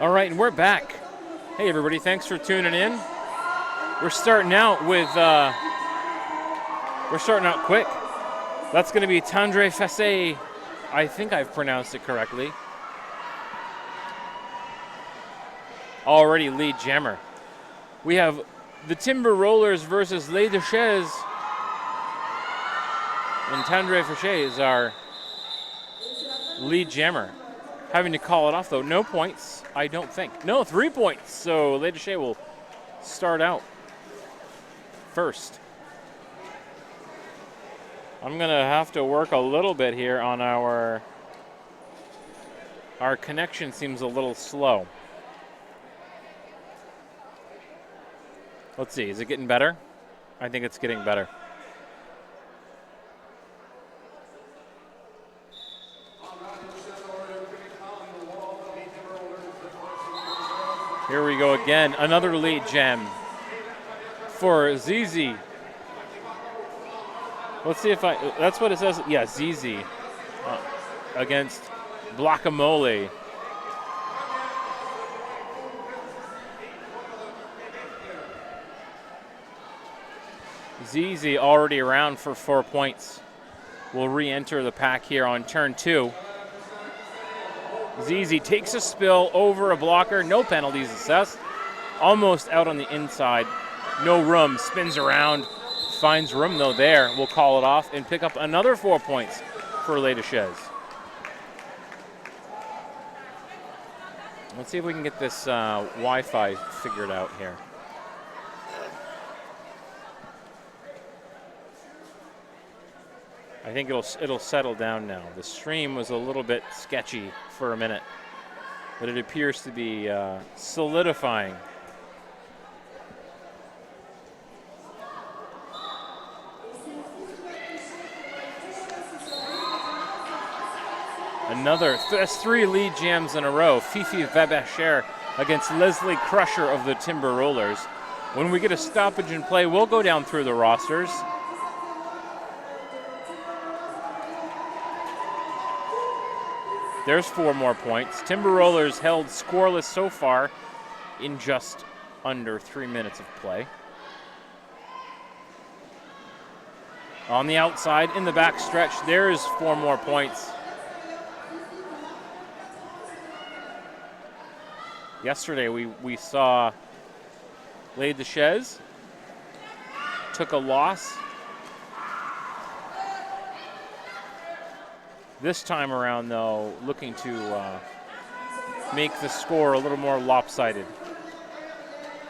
All right, and we're back. Hey, everybody, thanks for tuning in. We're starting out with, we're starting out quick. That's going to be Tendre Fessé. I think I've pronounced it correctly. Already lead jammer. We have the Timber Rollers versus Les Duchesses. And Tendre Fessé is our lead jammer. Having to call it off, though. No points, I don't think. No, 3 points. So Les Duchesses will start out first. I'm going to have to work a little bit here on our connection seems a little slow. Let's see, is it getting better? I think it's getting better. Here we go again, another lead jam for ZZ. Let's see if that's what it says. Yeah, ZZ against Guacamole. ZZ already around for 4 points. Will re-enter the pack here on turn 2. ZZ takes a spill over a blocker. No penalties assessed. Almost out on the inside. No room. Spins around. Finds room, though, there. We'll call it off and pick up another 4 points for Les Duchesses. Let's see if we can get this Wi-Fi figured out here. I think it'll settle down now. The stream was a little bit sketchy for a minute, but it appears to be solidifying. That's 3 lead jams in a row. Fifi Vabacher against Leslie Crusher of the Timber Rollers. When we get a stoppage in play, we'll go down through the rosters. There's 4 more points. Timber Rollers held scoreless so far in just under 3 minutes of play. On the outside, in the back stretch, there's 4 more points. Yesterday we saw Les Duchesses took a loss. This time around, though, looking to make the score a little more lopsided.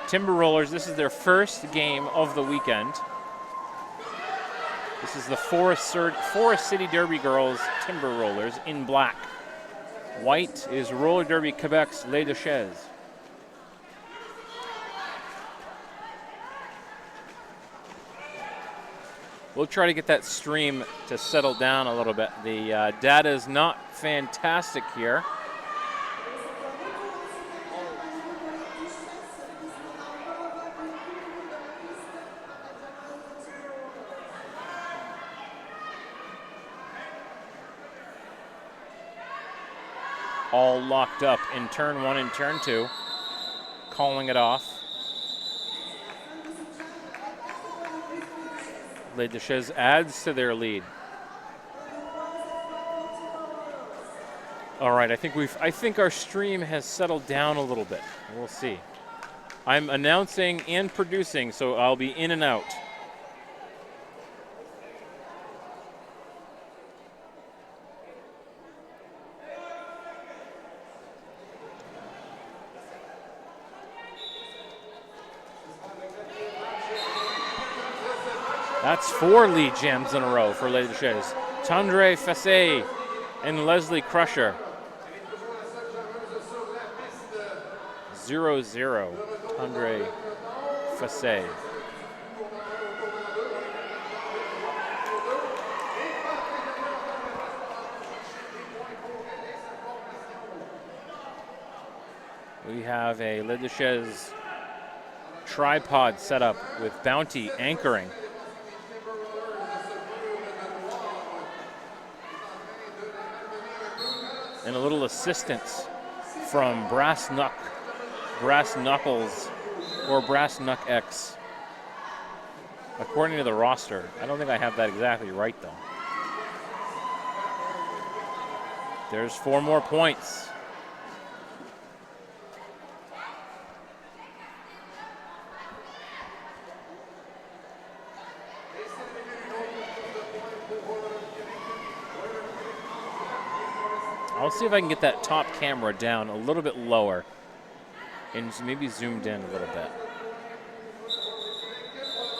Timber Rollers, this is their first game of the weekend. This is the Forest City Derby Girls Timber Rollers in black. White is Roller Derby Quebec's Les Duchesses. We'll try to get that stream to settle down a little bit. The data is not fantastic here. All locked up in turn 1 and turn 2. Calling it off. Les Duchesses adds to their lead. All right, I think our stream has settled down a little bit. We'll see. I'm announcing and producing, so I'll be in and out. That's 4 lead jams in a row for Les Duchesses. Tendre Fessé and Leslie Crusher. 0-0, Tendre Fessé. We have a Les Duchesses tripod set up with Bounty anchoring. And a little assistance from Brass Knuckles, or Brass Knuck X, according to the roster. I don't think I have that exactly right, though. There's 4 more points. I'll see if I can get that top camera down a little bit lower and maybe zoomed in a little bit.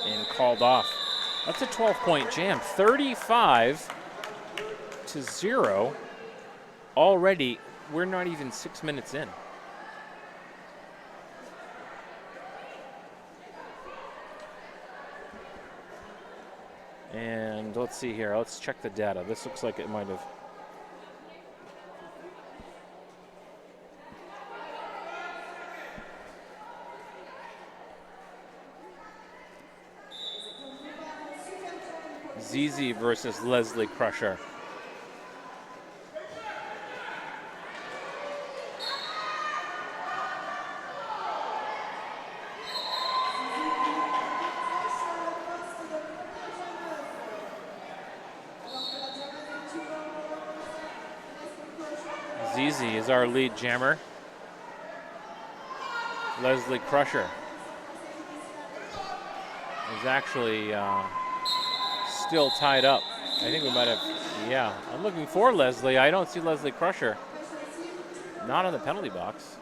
And called off. That's a 12-point jam. 35-0. Already, we're not even 6 minutes in. And let's see here. Let's check the data. This looks like it might have. ZZ versus Leslie Crusher. ZZ is our lead jammer. Leslie Crusher is actually still tied up. I think we might have, yeah. I'm looking for Leslie. I don't see Leslie Crusher. Not on the penalty box.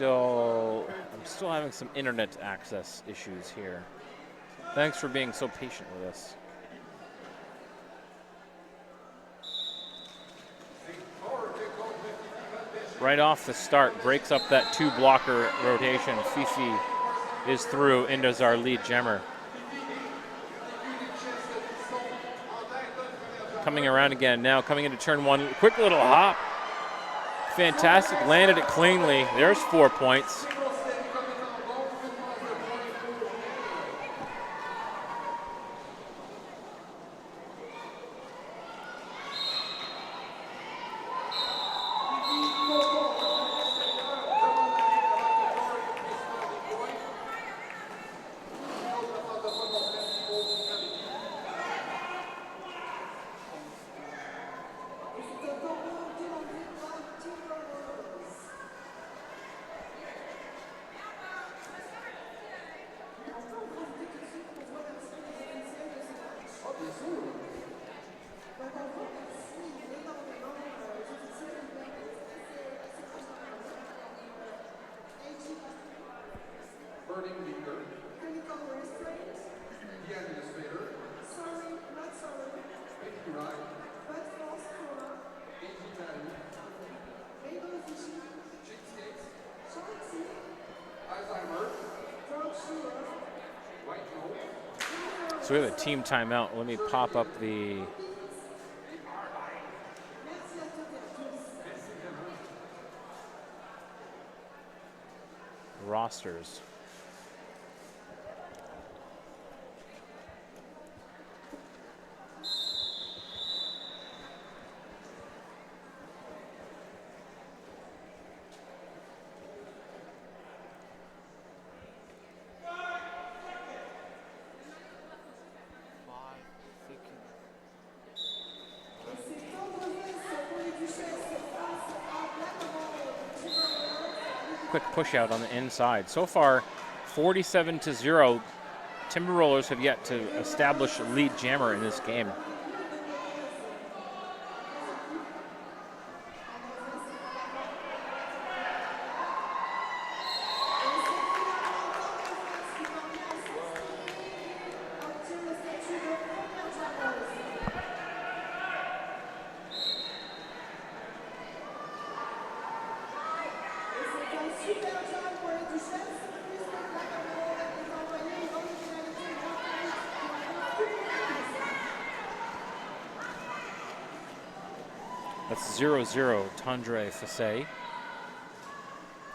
I'm still having some internet access issues here. Thanks for being so patient with us. Right off the start, breaks up that 2-blocker rotation. Fifi is through and is our lead jammer. Coming around again now, coming into turn 1. Quick little hop. Fantastic, landed it cleanly. There's 4 points. So we have a team timeout. Let me pop up the rosters. Quick push out on the inside. So far, 47-0. Timber Rollers have yet to establish a lead jammer in this game. That's 0-0. Tandre Fassé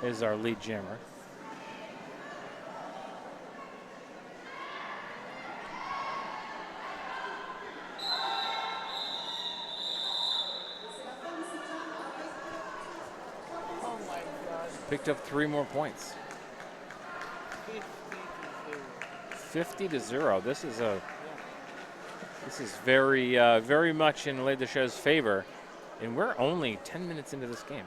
is our lead jammer. Picked up 3 more points. 50-0. This is very very much in Les Duchesses' favor, and we're only 10 minutes into this game.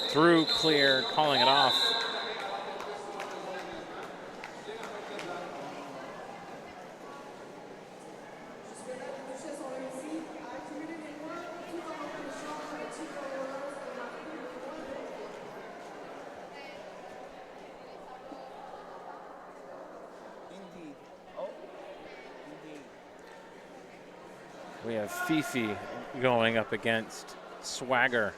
Through, clear, calling it off. We have Fifi going up against Swagger.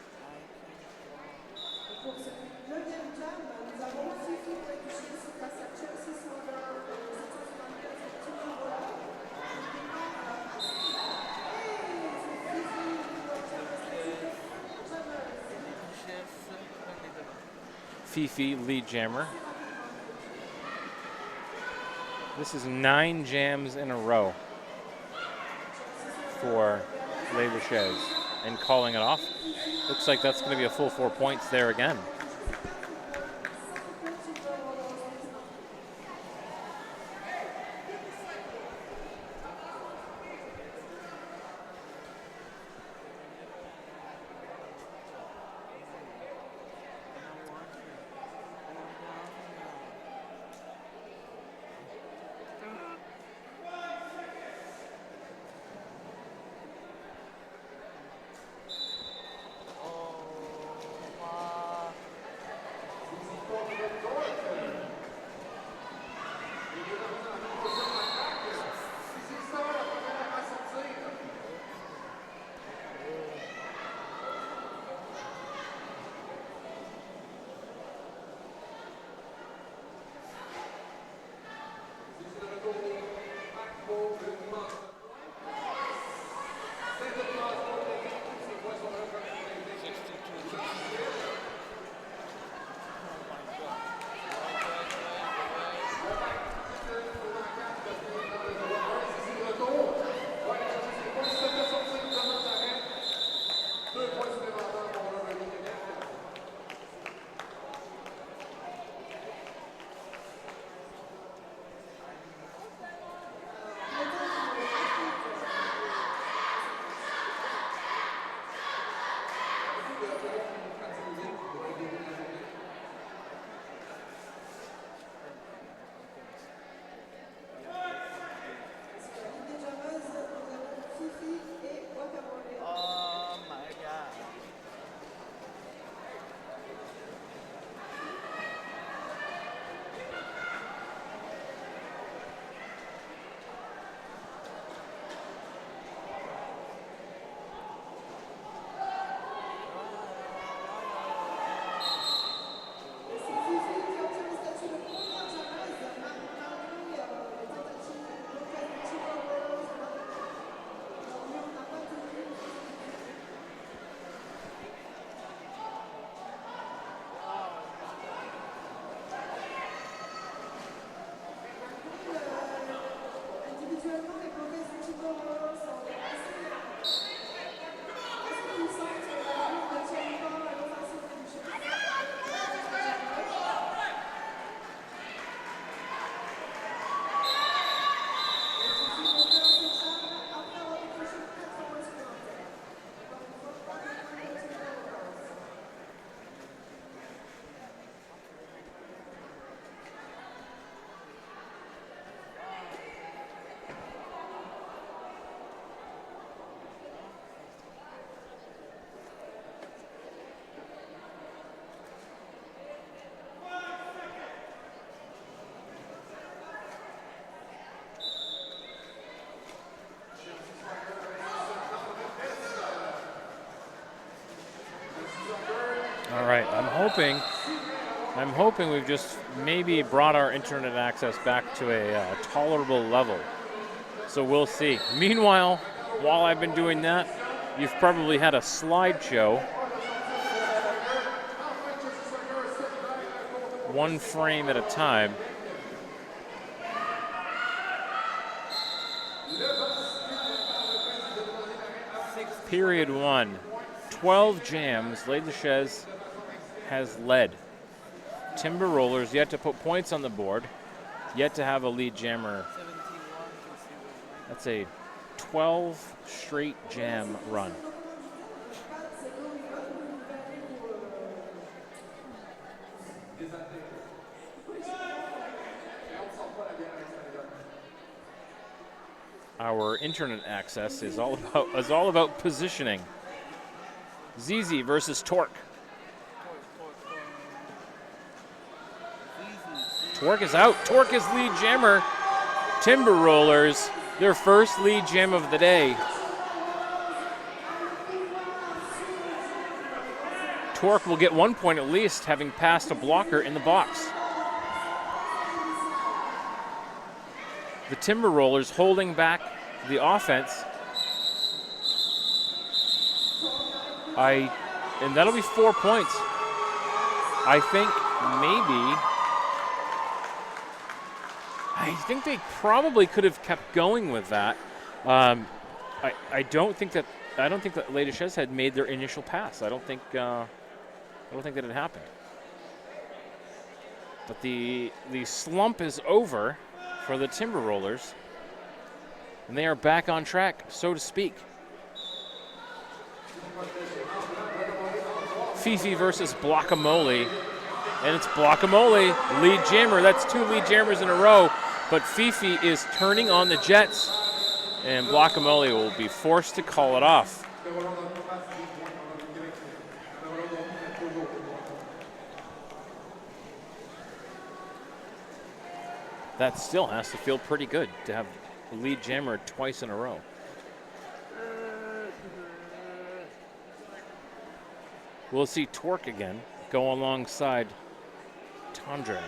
Fifi, lead jammer. This is 9 jams in a row for Les Duchesses, and calling it off. Looks like that's going to be a full 4 points there again. hoping we've just maybe brought our internet access back to a tolerable level. So we'll see. Meanwhile, while I've been doing that, you've probably had a slideshow. One frame at a time. Period 1. 12 jams. Les Duchesses has led. Timber Rollers yet to put points on the board. Yet to have a lead jammer. That's a 12 straight jam run. Our internet access is all about positioning. ZZ versus Torque. Torque is out. Torque is lead jammer. Timber Rollers, their first lead jam of the day. Torque will get 1 point at least, having passed a blocker in the box. The Timber Rollers holding back the offense. And that'll be 4 points. I think they probably could have kept going with that. I don't think that Les Duchesses had made their initial pass. I don't think that had happened. But the slump is over for the Timber Rollers, and they are back on track, so to speak. Fifi versus Blockamole, and it's Blockamole, lead jammer. That's 2 lead jammers in a row, but Fifi is turning on the Jets, and Blockamole will be forced to call it off. That still has to feel pretty good to have a lead jammer twice in a row. We'll see Torque again go alongside Tondre.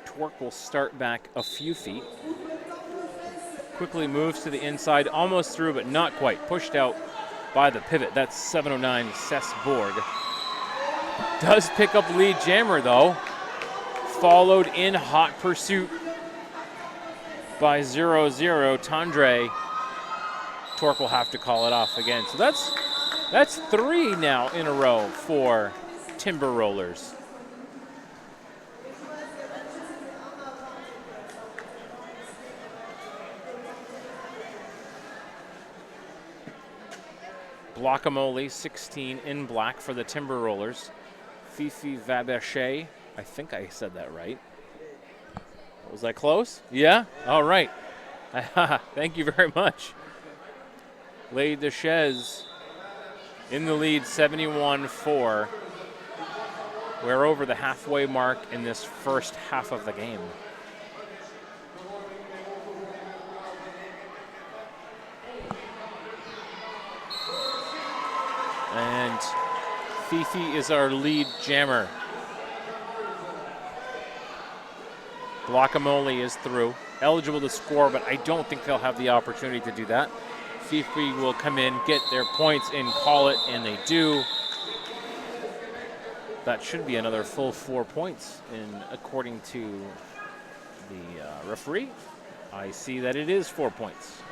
Torque will start back a few feet. Quickly moves to the inside, almost through, but not quite. Pushed out by the pivot. That's 709 Cess Borg. Does pick up lead jammer, though. Followed in hot pursuit by 0-0. Tondre. Torque will have to call it off again. So that's 3 now in a row for Timber Rollers. Blockamole, 16 in black for the Timber Rollers. Fifi Vaberche, I think I said that right. Was I close? Yeah? All right. Thank you very much. Les Duchesses in the lead, 71-4. We're over the halfway mark in this first half of the game. And Fifi is our lead jammer. Blockamole is through. Eligible to score, but I don't think they'll have the opportunity to do that. Fifi will come in, get their points in, call it, and they do. That should be another full 4 points, according to the referee. I see that it is 4 points.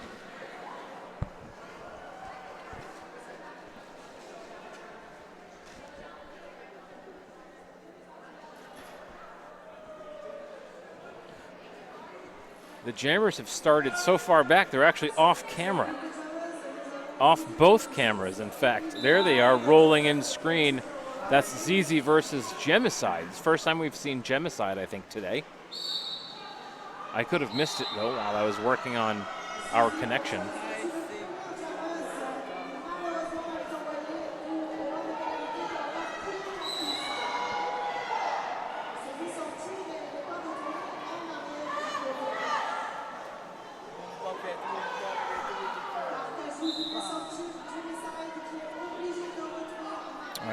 The jammers have started so far back, they're actually off camera. Off both cameras, in fact. There they are, rolling in screen. That's ZZ versus Gemicide. It's the first time we've seen Gemicide, I think, today. I could have missed it, though, while I was working on our connection.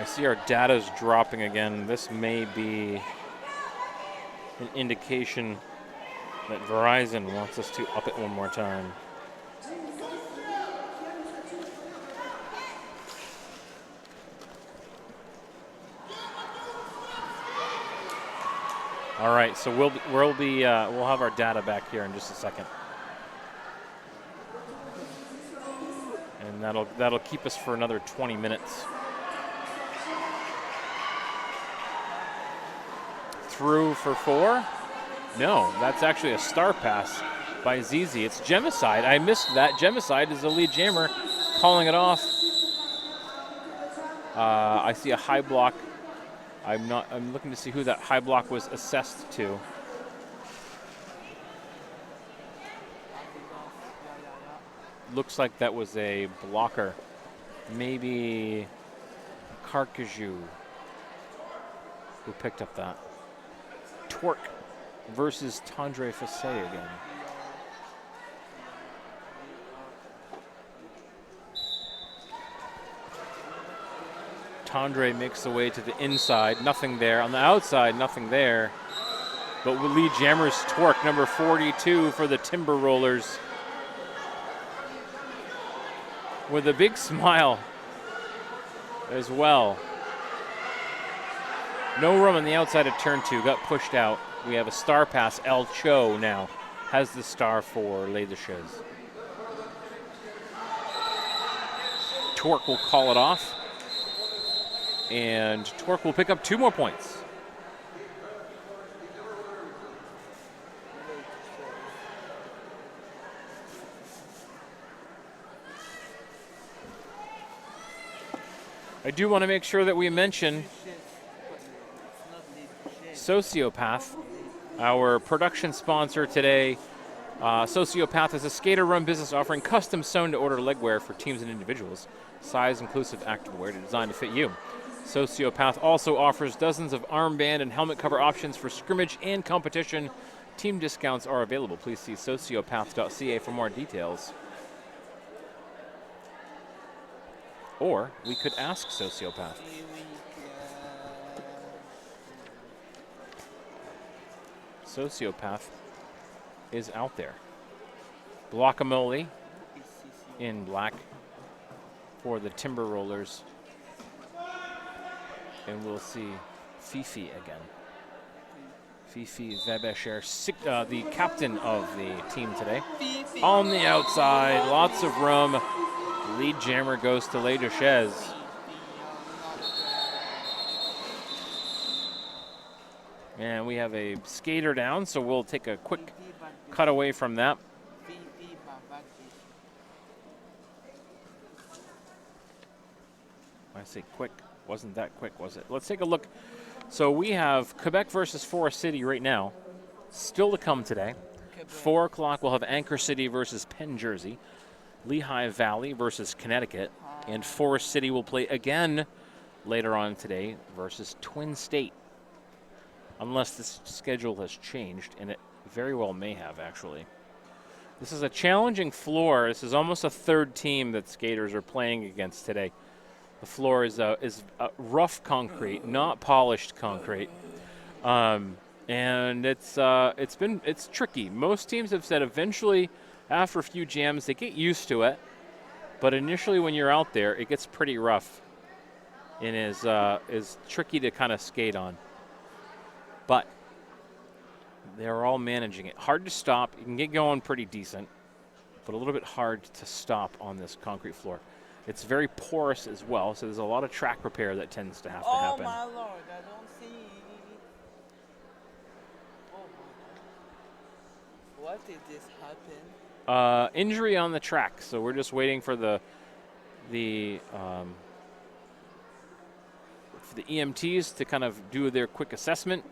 see our data's dropping again. This may be an indication that Verizon wants us to up it one more time. All right, so we'll have our data back here in just a second, and that'll keep us for another 20 minutes. Through for 4? No, that's actually a star pass by ZZ. It's Gemicide. I missed that. Gemicide is the lead jammer, calling it off. I see a high block. I'm looking to see who that high block was assessed to. Looks like that was a blocker. Maybe Carcajou who picked up that. Torque versus Tandre Fossé again. Tandre makes the way to the inside, nothing there. On the outside, nothing there. But with lead jammer's Torque, number 42 for the Timber Rollers. With a big smile as well. No room on the outside of turn 2, got pushed out. We have a star pass. El Cho now has the star for Les Duchesses. Torque will call it off. And Torque will pick up 2 more points. I do want to make sure that we mention Sociopath, our production sponsor today. Sociopath is a skater-run business offering custom sewn-to-order legwear for teams and individuals, size-inclusive activewear designed to fit you. Sociopath also offers dozens of armband and helmet cover options for scrimmage and competition. Team discounts are available. Please see sociopath.ca for more details. Or we could ask Sociopath. Sociopath is out there. Guacamole in black for the Timber Rollers. And we'll see Fifi again. Fifi Webecher, the captain of the team today. On the outside, lots of room. Lead jammer goes to Les Duchesses. And we have a skater down, so we'll take a quick cut away from that. I say quick. Wasn't that quick, was it? Let's take a look. So we have Quebec versus Forest City right now. Still to come today. 4 o'clock, we'll have Anchor City versus Penn Jersey. Lehigh Valley versus Connecticut. And Forest City will play again later on today versus Twin State. Unless this schedule has changed, and it very well may have, actually. This is a challenging floor. This is almost a third team that skaters are playing against today. The floor is rough concrete, not polished concrete, and it's tricky. Most teams have said eventually, after a few jams, they get used to it, but initially when you're out there, it gets pretty rough, and is tricky to kind of skate on. But they're all managing it. Hard to stop. You can get going pretty decent, but a little bit hard to stop on this concrete floor. It's very porous as well, so there's a lot of track repair that tends to have to happen. Oh my Lord, I don't see. Oh my God. What did this happen? Injury on the track, so we're just waiting for the EMTs to kind of do their quick assessment.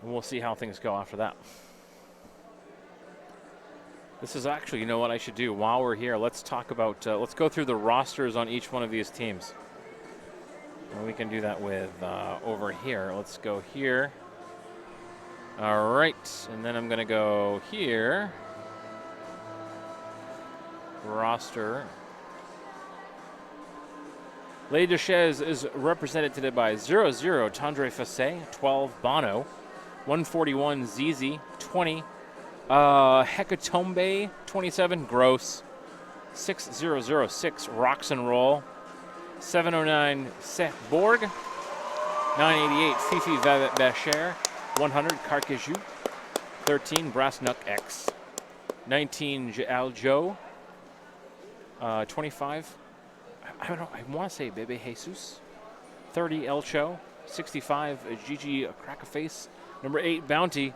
And we'll see how things go after that. This is actually, you know what I should do while we're here? Let's talk about, let's go through the rosters on each one of these teams. And we can do that with over here. Let's go here. All right, and then I'm going to go here. roster. Les Duchesses is represented today by 00 Tendre Fassé, 12 Bono, 141 Zizi, 20 Hecatombe, 27 Gross, 6006 Rocks and Roll, 709 Seth Borg, 988 Fifi Vacher, 100 Carcajou, 13 Brassnuck X, 19 Al Joe, 25, I don't know, I want to say Bebe Jesus, 30 El Cho, 65 Gigi Crackaface, number 8 Bounty,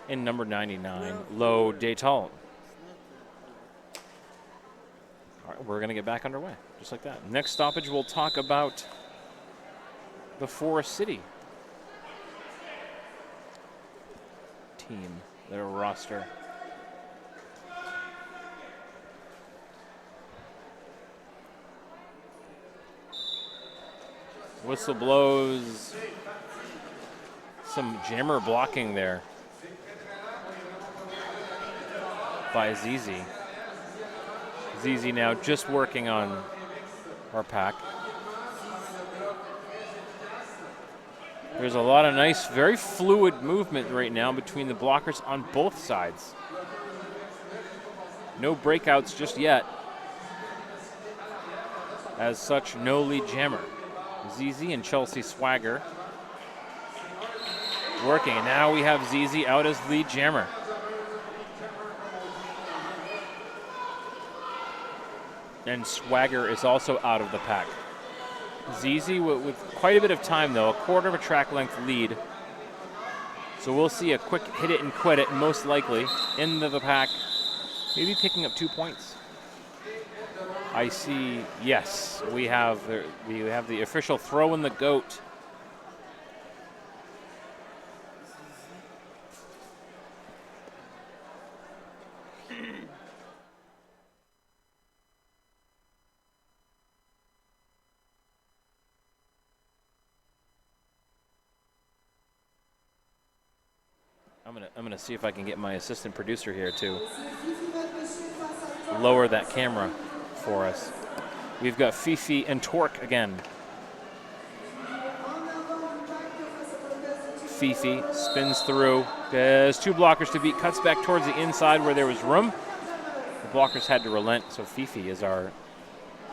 and number 99 Lo Detal. All right, we're going to get back underway, just like that. Next stoppage, we'll talk about the Forest City team, their roster. Whistle blows. Some jammer blocking there by ZZ. ZZ now just working on our pack. There's a lot of nice, very fluid movement right now between the blockers on both sides. No breakouts just yet. As such, no lead jammer. ZZ and Chelsea Swagger working, and now we have ZZ out as lead jammer. And Swagger is also out of the pack. ZZ with quite a bit of time though, a quarter of a track length lead. So we'll see a quick hit it and quit it, most likely, into the pack, maybe picking up 2 points. I see, yes, we have the official throw in the goat. I'm gonna see if I can get my assistant producer here to lower that camera for us. We've got Fifi and Torque again. Fifi spins through. There's 2 blockers to beat. Cuts back towards the inside where there was room. The blockers had to relent, so Fifi is our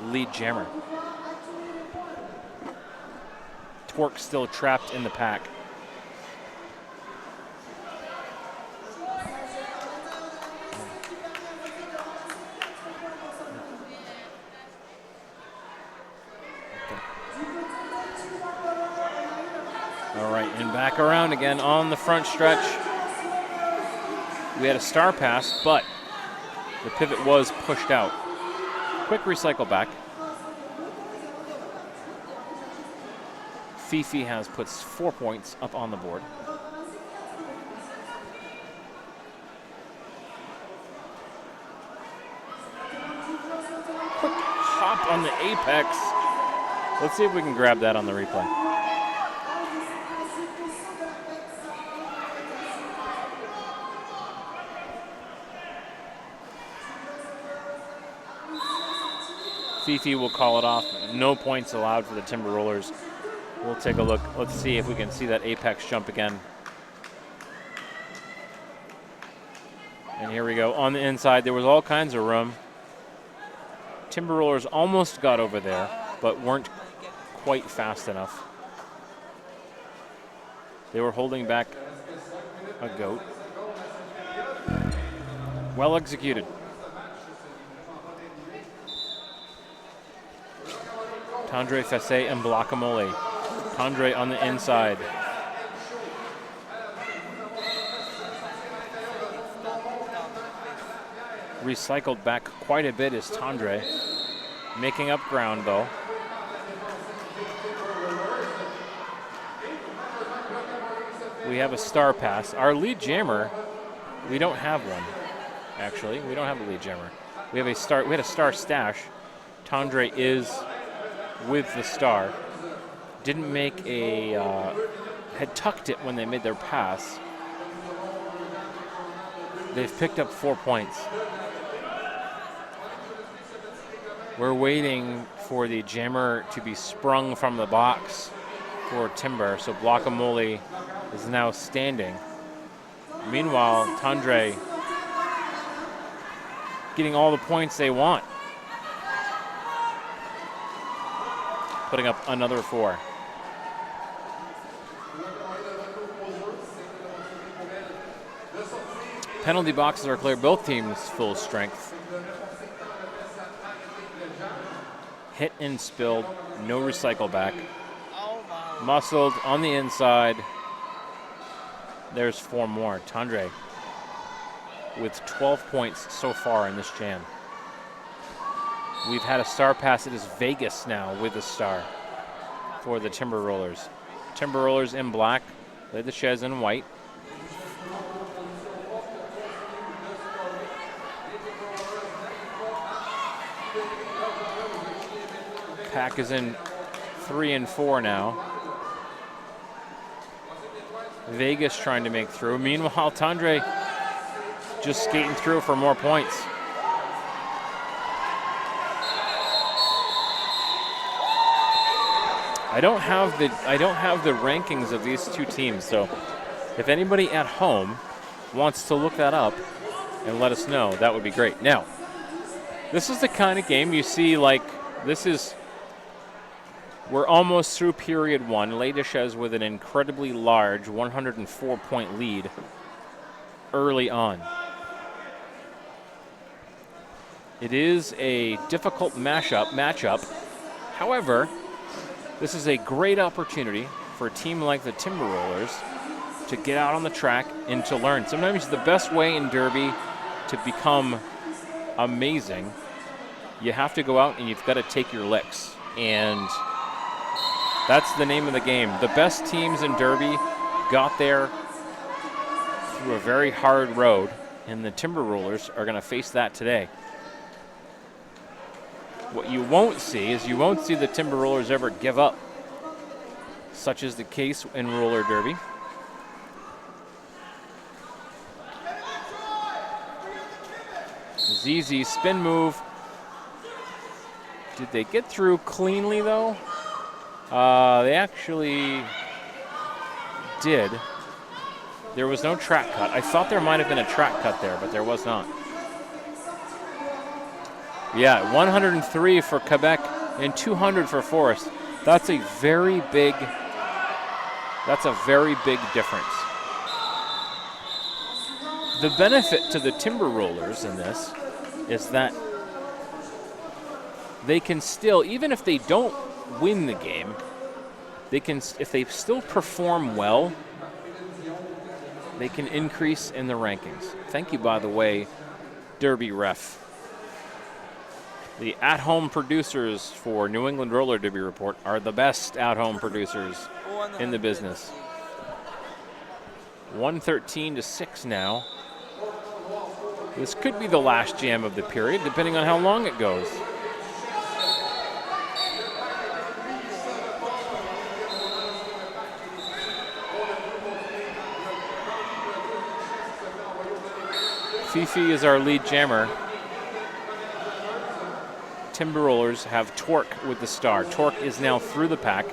lead jammer. Torque still trapped in the pack. All right, and back around again on the front stretch. We had a star pass, but the pivot was pushed out. Quick recycle back. Fifi has put 4 points up on the board. Quick hop on the apex. Let's see if we can grab that on the replay. Fifi will call it off. No points allowed for the Timber Rollers. We'll take a look. Let's see if we can see that apex jump again. And here we go. On the inside, there was all kinds of room. Timber Rollers almost got over there, but weren't quite fast enough. They were holding back a goat. Well executed. Tendre Fassé and Blackamole. Tendre on the inside. Recycled back quite a bit is Tendre. Making up ground though. We have a star pass. Our lead jammer, we don't have one, actually. We don't have a lead jammer. We had a star stash. Tendre is with the star. Didn't make had tucked it when they made their pass. They've picked up 4 points. We're waiting for the jammer to be sprung from the box for Timber. So Guacamole is now standing. Meanwhile, Tandre getting all the points they want. Putting up another 4. Penalty boxes are clear. Both teams full strength. Hit and spilled. No recycle back. Muscled on the inside. There's 4 more. Tandre with 12 points so far in this jam. We've had a star pass. It is Vegas now with a star for the Timber Rollers. Timber Rollers in black. Les Duchesses in white. Pack is in 3 and 4 now. Vegas trying to make through. Meanwhile, Tandre just skating through for more points. I don't have the rankings of these two teams, so if anybody at home wants to look that up and let us know, that would be great. Now, this is the kind of game you see, like, we're almost through period 1. Les Duchesses with an incredibly large 104-point lead early on. It is a difficult matchup. However, this is a great opportunity for a team like the Timber Rollers to get out on the track and to learn. Sometimes the best way in Derby to become amazing, you have to go out and you've got to take your licks. And that's the name of the game. The best teams in Derby got there through a very hard road, and the Timber Rollers are going to face that today. What you won't see is you won't see the Timber Rollers ever give up, such is the case in roller derby. ZZ spin move. Did they get through cleanly, though? They actually did. There was no track cut. I thought there might have been a track cut there, but there was not. Yeah, 103 for Quebec and 200 for Forest. That's a very big difference. The benefit to the Timber Rollers in this is that they can still, even if they don't win the game, they can, if they still perform well, they can increase in the rankings. Thank you, by the way, Derby ref. The at-home producers for New England Roller Derby Report are the best at-home producers in the business. 113-6 now. This could be the last jam of the period, depending on how long it goes. Fifi is our lead jammer. Timber Rollers have Torque with the star. Torque is now through the pack.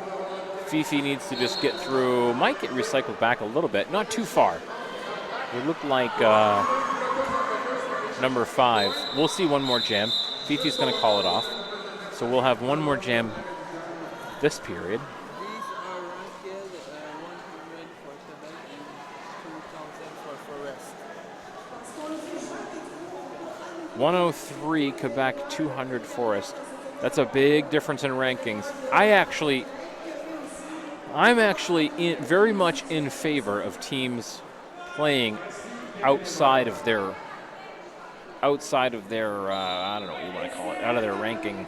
Fifi needs to just get through, might get recycled back a little bit, not too far. It looked like number 5. We'll see one more jam. Fifi's going to call it off. So we'll have one more jam this period. These are ranked 100 for Quebec and 2,000 for Forest. 103 Quebec, 200 Forest. That's a big difference in rankings. I'm actually very much in favor of teams playing outside of their I don't know what you want to call it, out of their ranking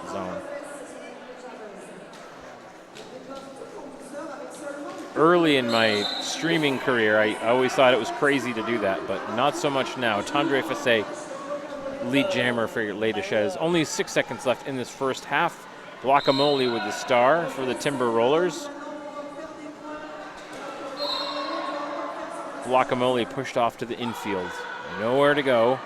zone. Early in my streaming career, I always thought it was crazy to do that, but not so much now. Tandre Fossé, lead jammer for Les Duchesses. Only 6 seconds left in this first half. Guacamole with the star for the Timber Rollers. Guacamole pushed off to the infield. Nowhere to go.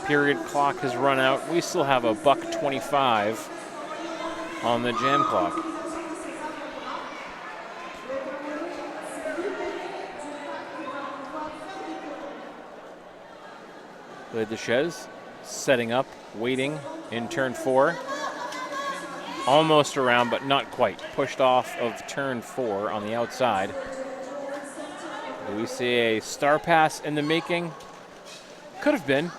period clock has run out. We still have a $1.25 on the jam clock. The Duchesses setting up, waiting in turn 4. Almost around, but not quite. Pushed off of turn 4 on the outside. Do we see a star pass in the making? Could have been.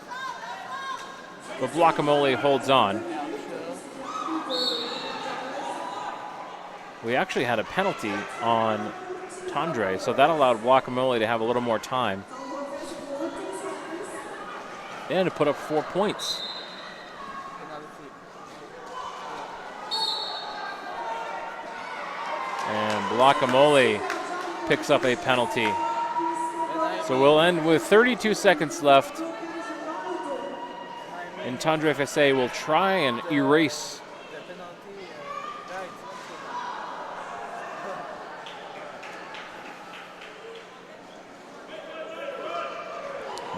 But Guacamole holds on. We actually had a penalty on Tendre, so that allowed Guacamole to have a little more time. And to put up 4 points. And Guacamole picks up a penalty. So we'll end with 32 seconds left. And Tendre FSA will try and erase.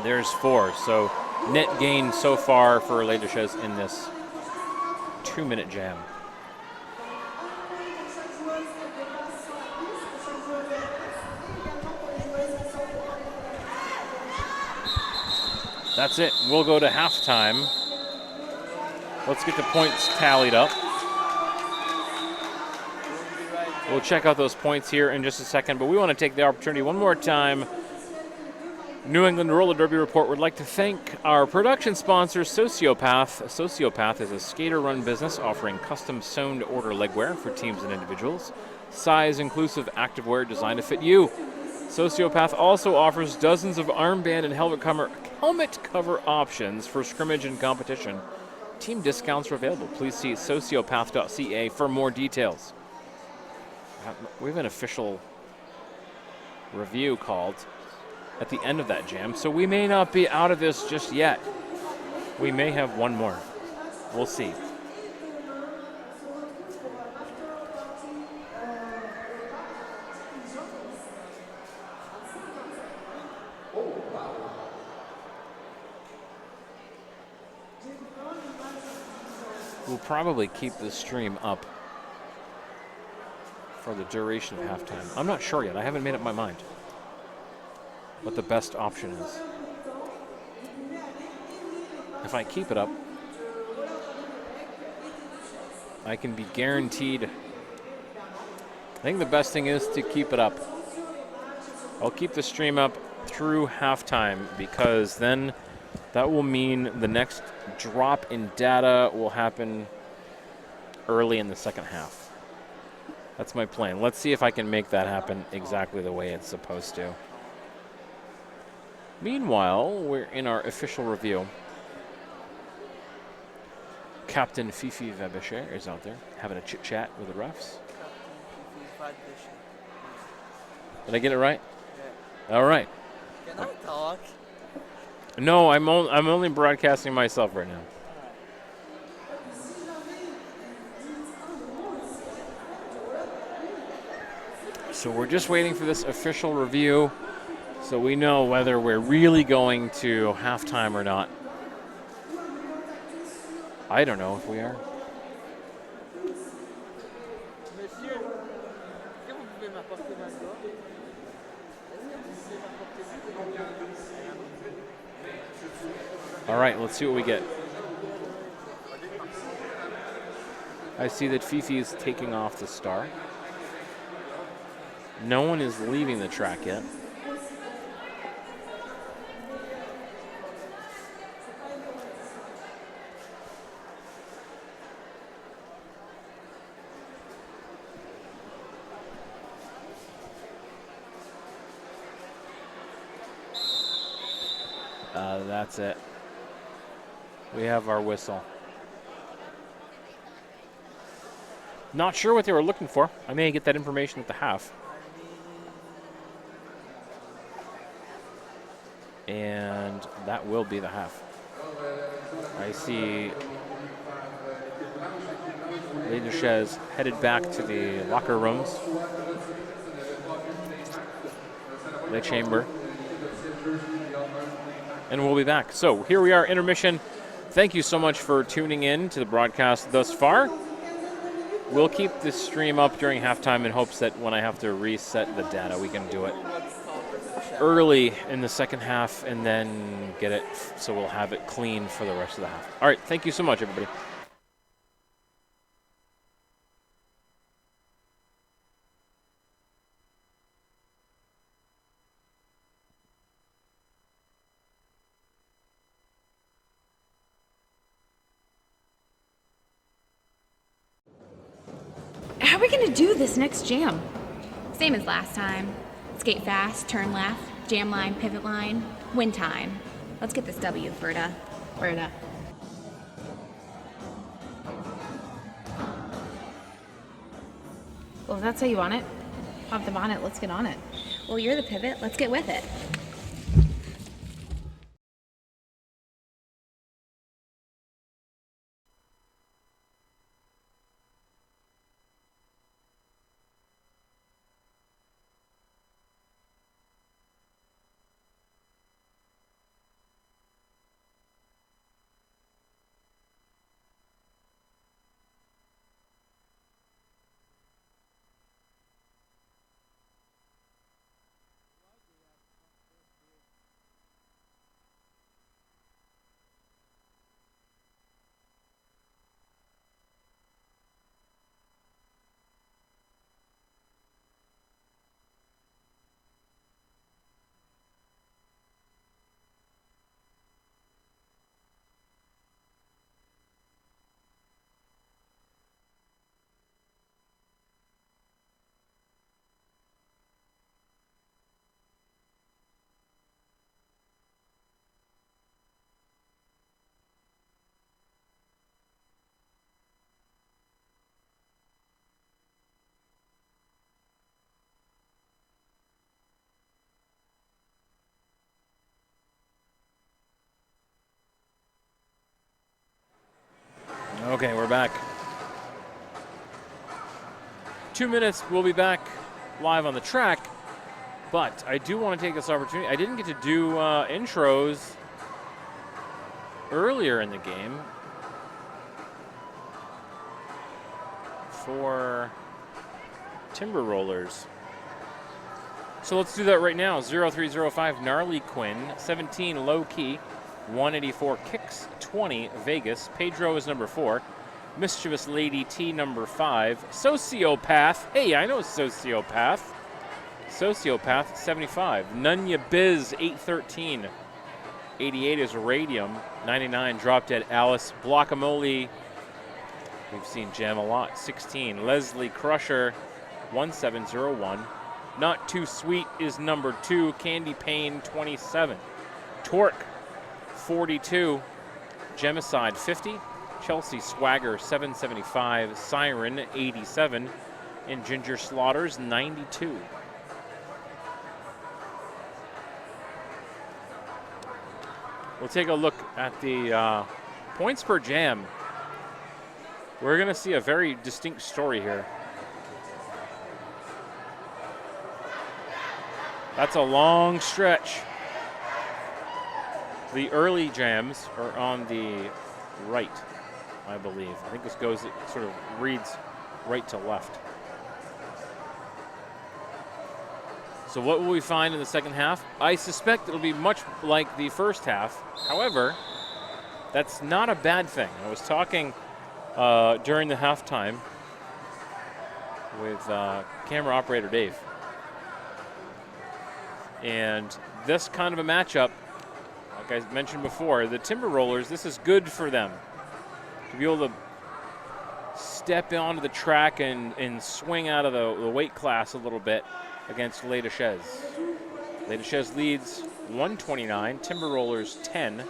There's 4. So net gain so far for Les Duchesses in this 2-minute jam. That's it. We'll go to halftime. Let's get the points tallied up. We'll check out those points here in just a second, but we want to take the opportunity one more time. New England Roller Derby Report would like to thank our production sponsor, Sociopath. Sociopath is a skater-run business offering custom sewn-to-order legwear for teams and individuals. Size-inclusive activewear designed to fit you. Sociopath also offers dozens of armband and helmet cover options for scrimmage and competition. Team discounts are available. Please see sociopath.ca for more details. We have an official review called at the end of that jam, so we may not be out of this just yet. We may have one more. We'll see. We'll probably keep the stream up for the duration of halftime. I'm not sure yet. I haven't made up my mind what the best option is. If I keep it up, I can be guaranteed. I think the best thing is to keep it up. I'll keep the stream up through halftime because then that will mean the next drop in data will happen early in the second half. That's my plan. Let's see if I can make that happen exactly the way it's supposed to. Meanwhile, we're in our official review. Captain Fifi Vabecher is out there having a chit-chat with the refs. Did I get it right? Yeah. All right. Can I talk? No, I'm only broadcasting myself right now. So we're just waiting for this official review so we know whether we're really going to halftime or not. I don't know if we are. All right, let's see what we get. I see that Fifi is taking off the star. No one is leaving the track yet. That's it. We have our whistle. Not sure what they were looking for. I may get that information at the half. And that will be the half. I see Les Duchesses headed back to the locker rooms. The chamber. and we'll be back. So here we are, intermission. Thank you so much for tuning in to the broadcast thus far. We'll keep this stream up during halftime in hopes that when I have to reset the data, we can do it early in the second half and then get it so we'll have it clean for the rest of the half. All right, thank you so much, everybody. How are we gonna do this next jam? Same as last time. Skate fast, turn left, jam line, pivot line, win time. Let's get this W, Ferda. Ferda. Well, if that's how you want it, pop the bonnet, let's get on it. Well, you're the pivot, let's get with it. Okay, we're back. 2 minutes, we'll be back live on the track, but I do want to take this opportunity. I didn't get to do intros earlier in the game for Timber Rollers. So let's do that right now. 0305 Gnarly Quinn, 17 Low Key, 184 Kicks, 20 Vegas. Pedro is number 4. Mischievous Lady T number 5. Sociopath. Hey, I know Sociopath. Sociopath 75. Nunya Biz 813. 88 is Radium. 99 Drop Dead Alice. Blockamole. We've seen Jam a lot. 16 Leslie Crusher 1701. Not Too Sweet is number 2. Candy Pain 27. Torque 42. Gemicide 50. Chelsea Swagger 775. Siren 87. And Ginger Slaughters 92. We'll take a look at the points per jam. We're going to see a very distinct story here. That's a long stretch. The early jams are on the right, I believe. I think this goes, it sort of reads right to left. So what will we find in the second half? I suspect it'll be much like the first half. However, that's not a bad thing. I was talking during the halftime with camera operator Dave. And this kind of a matchup, like I mentioned before, the Timber Rollers, this is good for them. To be able to step onto the track and swing out of the weight class a little bit against Les Duchesses. Les Duchesses leads 129, Timber Rollers 10.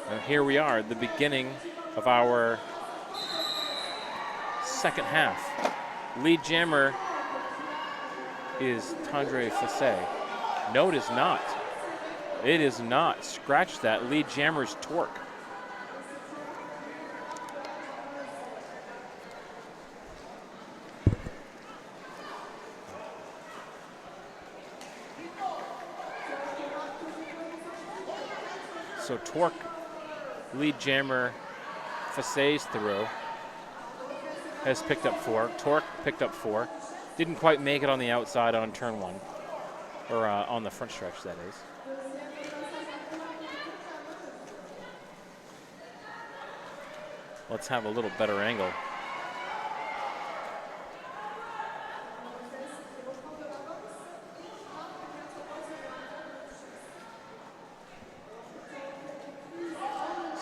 And here we are at the beginning of our second half. Lead jammer is Tandre Fassé. No, it is not. It is not. Scratch that. Lead jammer's Torque. So Torque, lead jammer, Face's throw has picked up 4. Torque picked up 4. Didn't quite make it on the outside on turn 1, or on the front stretch, that is. Let's have a little better angle.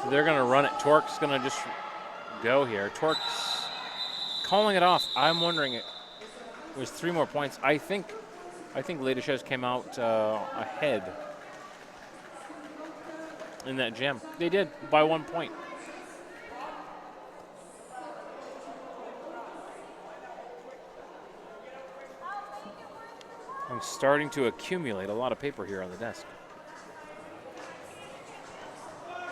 So they're going to run it. Torque's going to just go here. Torque's calling it off. I'm wondering, it was 3 more points. I think Les Duchesses came out ahead in that jam. They did, by 1 point. I'm starting to accumulate a lot of paper here on the desk.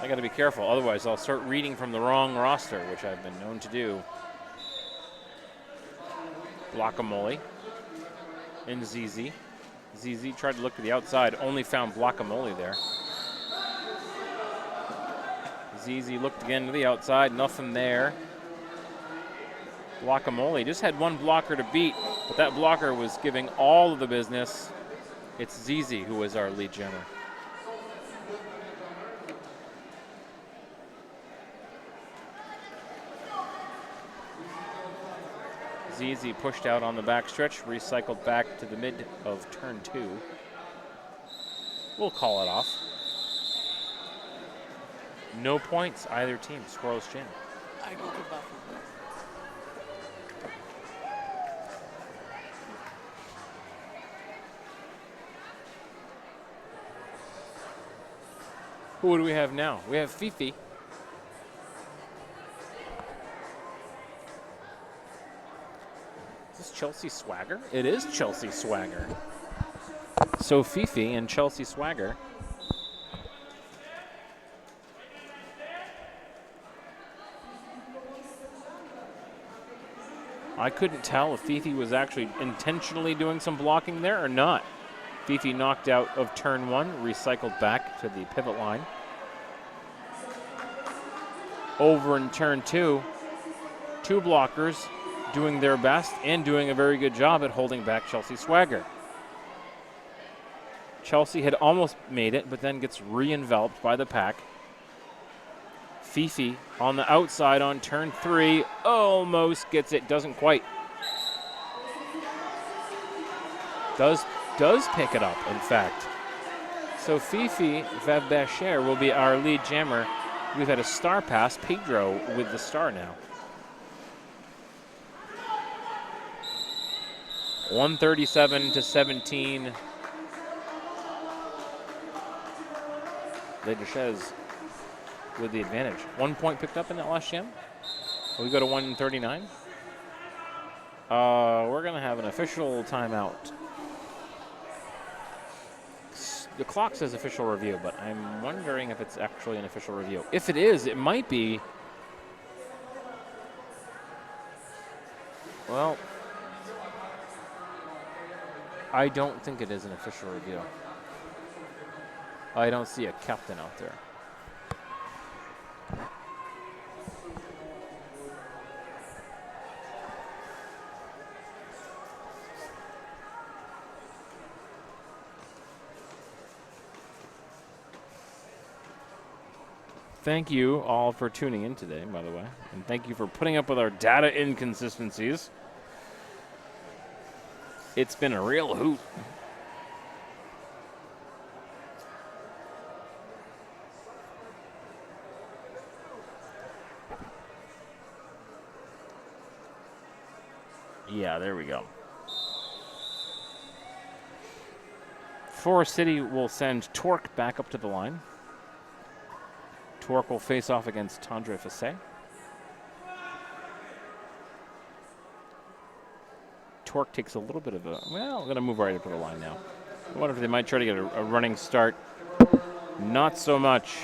I got to be careful, otherwise I'll start reading from the wrong roster, which I've been known to do. Guacamole and ZZ. ZZ tried to look to the outside, only found Guacamole there. ZZ looked again to the outside, nothing there. Guacamole just had 1 blocker to beat, but that blocker was giving all of the business. It's ZZ who was our lead jammer. ZZ pushed out on the backstretch, recycled back to the mid of turn 2. We'll call it off. No points, either team. Squirrels Jam. I go to Buffalo. Who do we have now? We have Fifi. Is this Chelsea Swagger? It is Chelsea Swagger. So Fifi and Chelsea Swagger. I couldn't tell if Fifi was actually intentionally doing some blocking there or not. Fifi knocked out of turn 1, recycled back to the pivot line. Over in turn 2, 2 blockers doing their best and doing a very good job at holding back Chelsea Swagger. Chelsea had almost made it, but then gets re-enveloped by the pack. Fifi on the outside on turn 3, almost gets it, doesn't quite. Does pick it up, in fact. So Fifi Vavbacher will be our lead jammer. We've had a star pass, Pedro with the star now. 137-17. Les Duchesses with the advantage. 1 point picked up in that last jam. We go to 139. We're going to have an official timeout. The clock says official review, but I'm wondering if it's actually an official review. If it is, it might be. Well, I don't think it is an official review. I don't see a captain out there. Thank you all for tuning in today, by the way. And thank you for putting up with our data inconsistencies. It's been a real hoot. Yeah, there we go. Forest City will send Torque back up to the line. Torque will face off against Tendre Facet. Torque takes a little bit of a, well, I'm going to move right up to the line now. I wonder if they might try to get a running start. Not so much.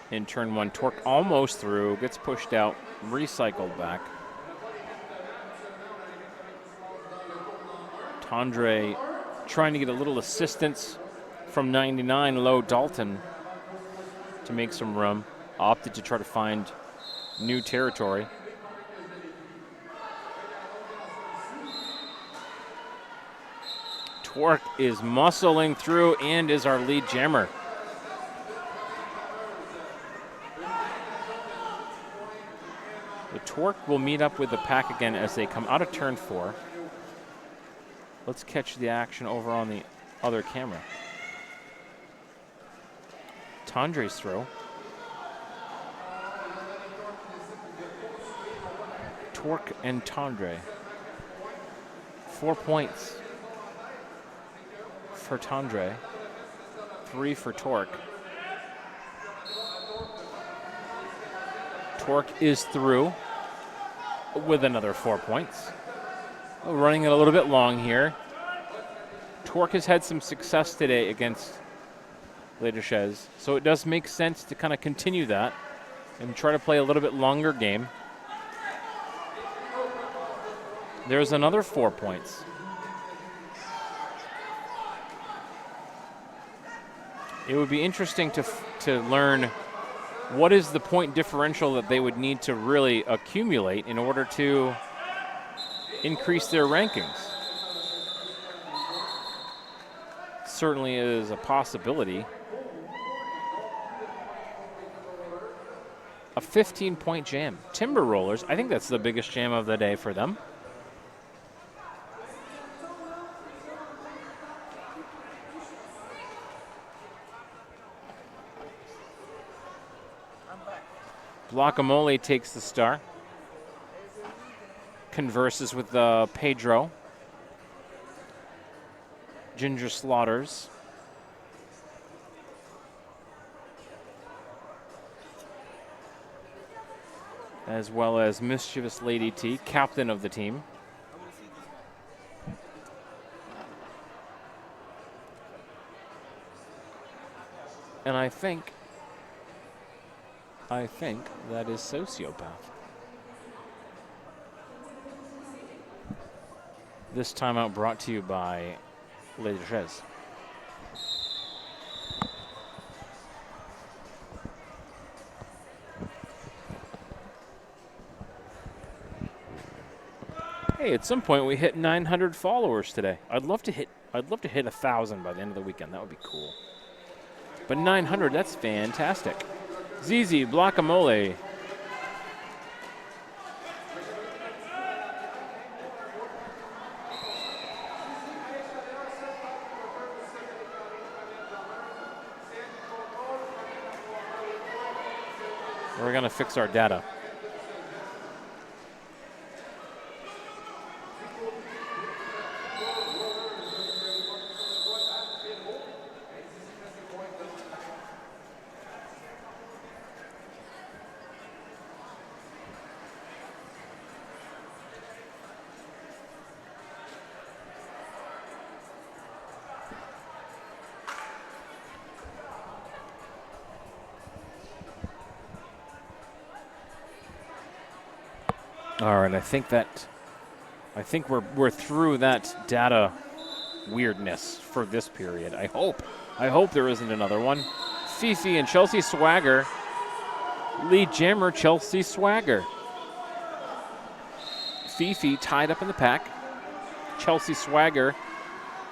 In turn 1, Torque almost through, gets pushed out, recycled back. Tandre trying to get a little assistance from 99 low Dalton to make some room. Opted to try to find new territory. Torque is muscling through and is our lead jammer. The Torque will meet up with the pack again as they come out of turn 4. Let's catch the action over on the other camera. Tandre's throw. Torque and Tandre. 4 points for Tandre, 3 for Torque. Torque is through with another 4 points. Running it a little bit long here. Torque has had some success today against Les Duchesses, so it does make sense to kind of continue that and try to play a little bit longer game. There's another 4 points. It would be interesting to learn what is the point differential that they would need to really accumulate in order to increase their rankings. Certainly is a possibility. A 15-point jam. Timber Rollers, I think that's the biggest jam of the day for them. Guacamole takes the star. Converses with Pedro. Ginger Slaughters. As well as Mischievous Lady T, captain of the team. And I think that is Sociopath. This timeout brought to you by Les Duchesses. Hey, at some point we hit 900 followers today. I'd love to hit 1,000 by the end of the weekend. That would be cool. But 900, that's fantastic. ZZ, Guacamole. We're going to fix our data. All right, I think we're through that data weirdness for this period. I hope there isn't another one. Fifi and Chelsea Swagger. Lead jammer Chelsea Swagger. Fifi tied up in the pack. Chelsea Swagger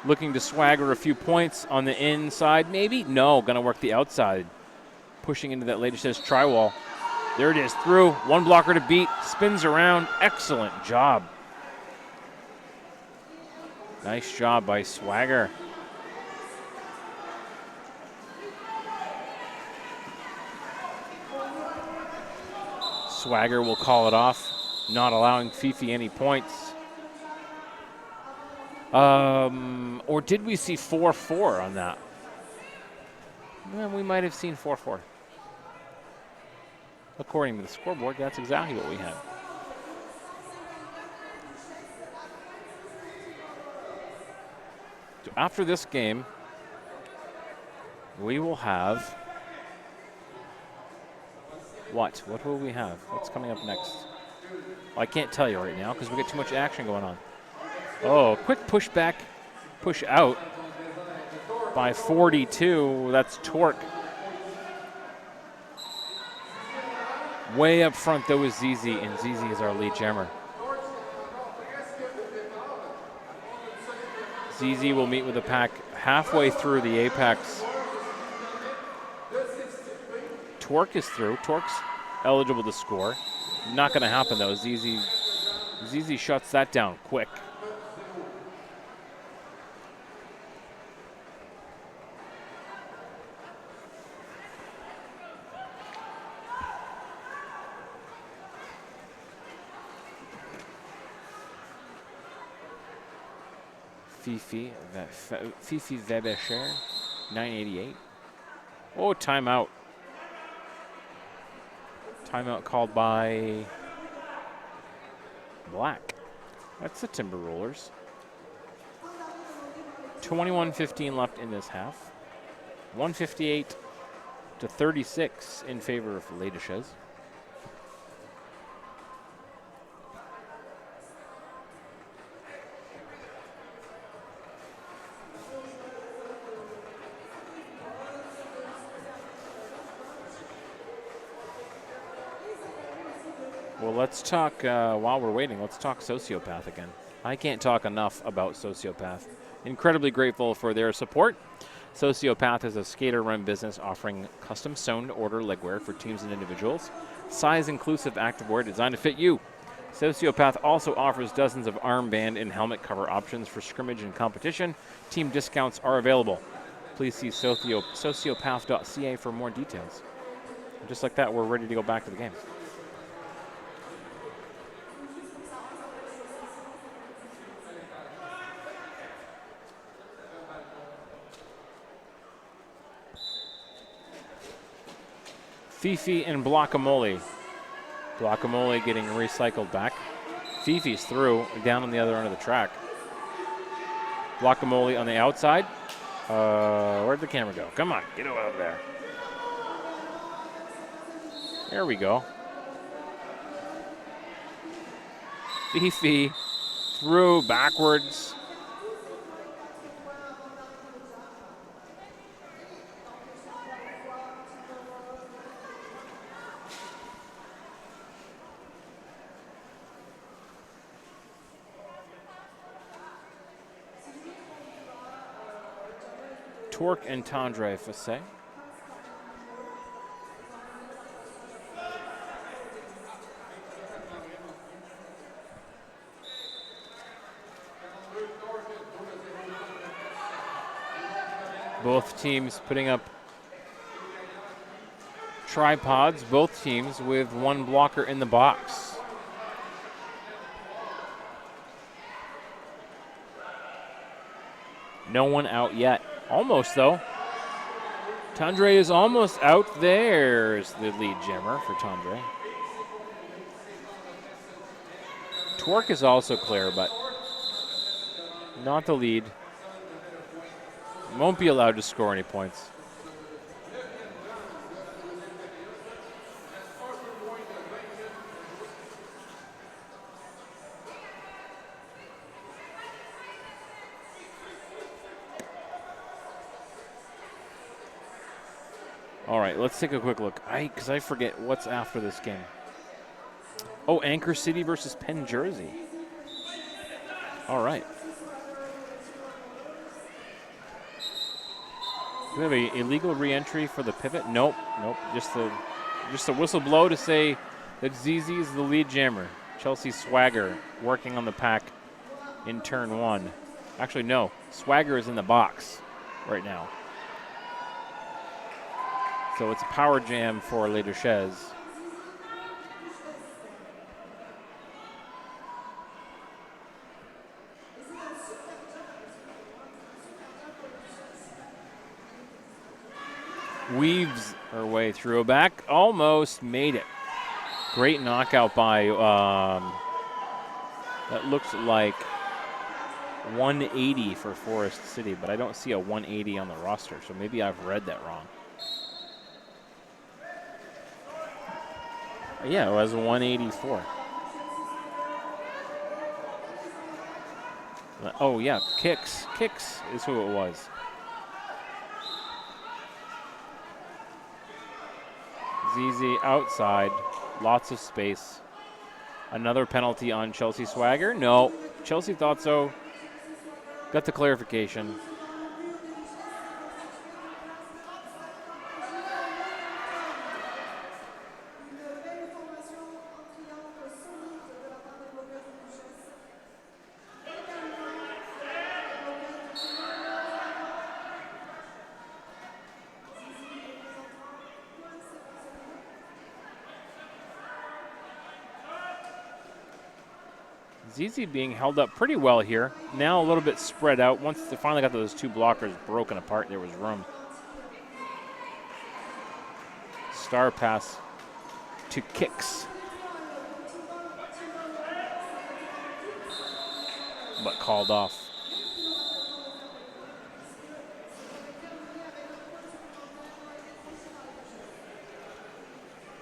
looking to swagger a few points on the inside. Maybe? No, gonna work the outside. Pushing into that latest says tri-wall. There it is, through. One blocker to beat, spins around. Excellent job. Nice job by Swagger. Swagger will call it off, not allowing Fifi any points. Or did we see 4-4 on that? Well, we might have seen 4-4. According to the scoreboard, that's exactly what we had. So after this game, we will have what? What will we have? What's coming up next? Well, I can't tell you right now because we got too much action going on. Oh, quick push back, push out by 42. That's Torque. Way up front, though, is ZZ, and ZZ is our lead jammer. ZZ will meet with the pack halfway through the apex. Torque is through. Torque's eligible to score. Not going to happen, though. ZZ shuts that down quick. Fifi Webecher, 988. Oh, timeout. Timeout called by Black. That's the Timber Rollers. 21:15 left in this half. 158 to 36 in favor of Les Duchesses. Well, let's talk, while we're waiting, let's talk Sociopath again. I can't talk enough about Sociopath. Incredibly grateful for their support. Sociopath is a skater-run business offering custom sewn-to-order legwear for teams and individuals. Size-inclusive activewear designed to fit you. Sociopath also offers dozens of armband and helmet cover options for scrimmage and competition. Team discounts are available. Please see sociopath.ca for more details. And just like that, we're ready to go back to the game. Fifi and Guacamole. Guacamole getting recycled back. Fifi's through, down on the other end of the track. Guacamole on the outside. Where'd the camera go? Come on, get over there. There we go. Fifi through, backwards. Torque and Tendre Fossé. Both teams putting up tripods, both teams with one blocker in the box. No one out yet. Almost, though. Tendre is almost out. There's the lead jammer for Tendre. Torque is also clear, but not the lead. Won't be allowed to score any points. All right, let's take a quick look. Because I forget what's after this game. Oh, Anchor City versus Penn Jersey. All right. Do we have a illegal re-entry for the pivot? Nope. Just a whistle blow to say that ZZ is the lead jammer. Chelsea Swagger working on the pack in turn one. Actually, no. Swagger is in the box right now. So it's a power jam for Les Duchesses. Weaves her way through a back, almost made it. Great knockout by, that looks like 180 for Forest City, but I don't see a 180 on the roster, so maybe I've read that wrong. Yeah, it was 184. Oh, yeah, Kicks. Kicks is who it was. ZZ outside. Lots of space. Another penalty on Chelsea Swagger? No. Chelsea thought so. Got the clarification. ZZ being held up pretty well here. Now a little bit spread out. Once they finally got those two blockers broken apart, there was room. Star pass to Kicks. But called off.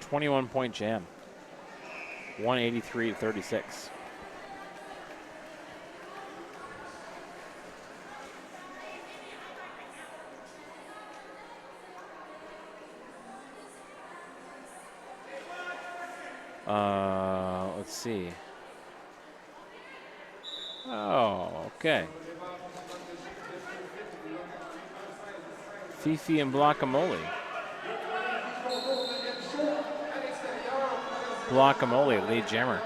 .21 jam. 183-36. Let's see. Oh, okay. Fifi and Guacamole. Guacamole, lead jammer.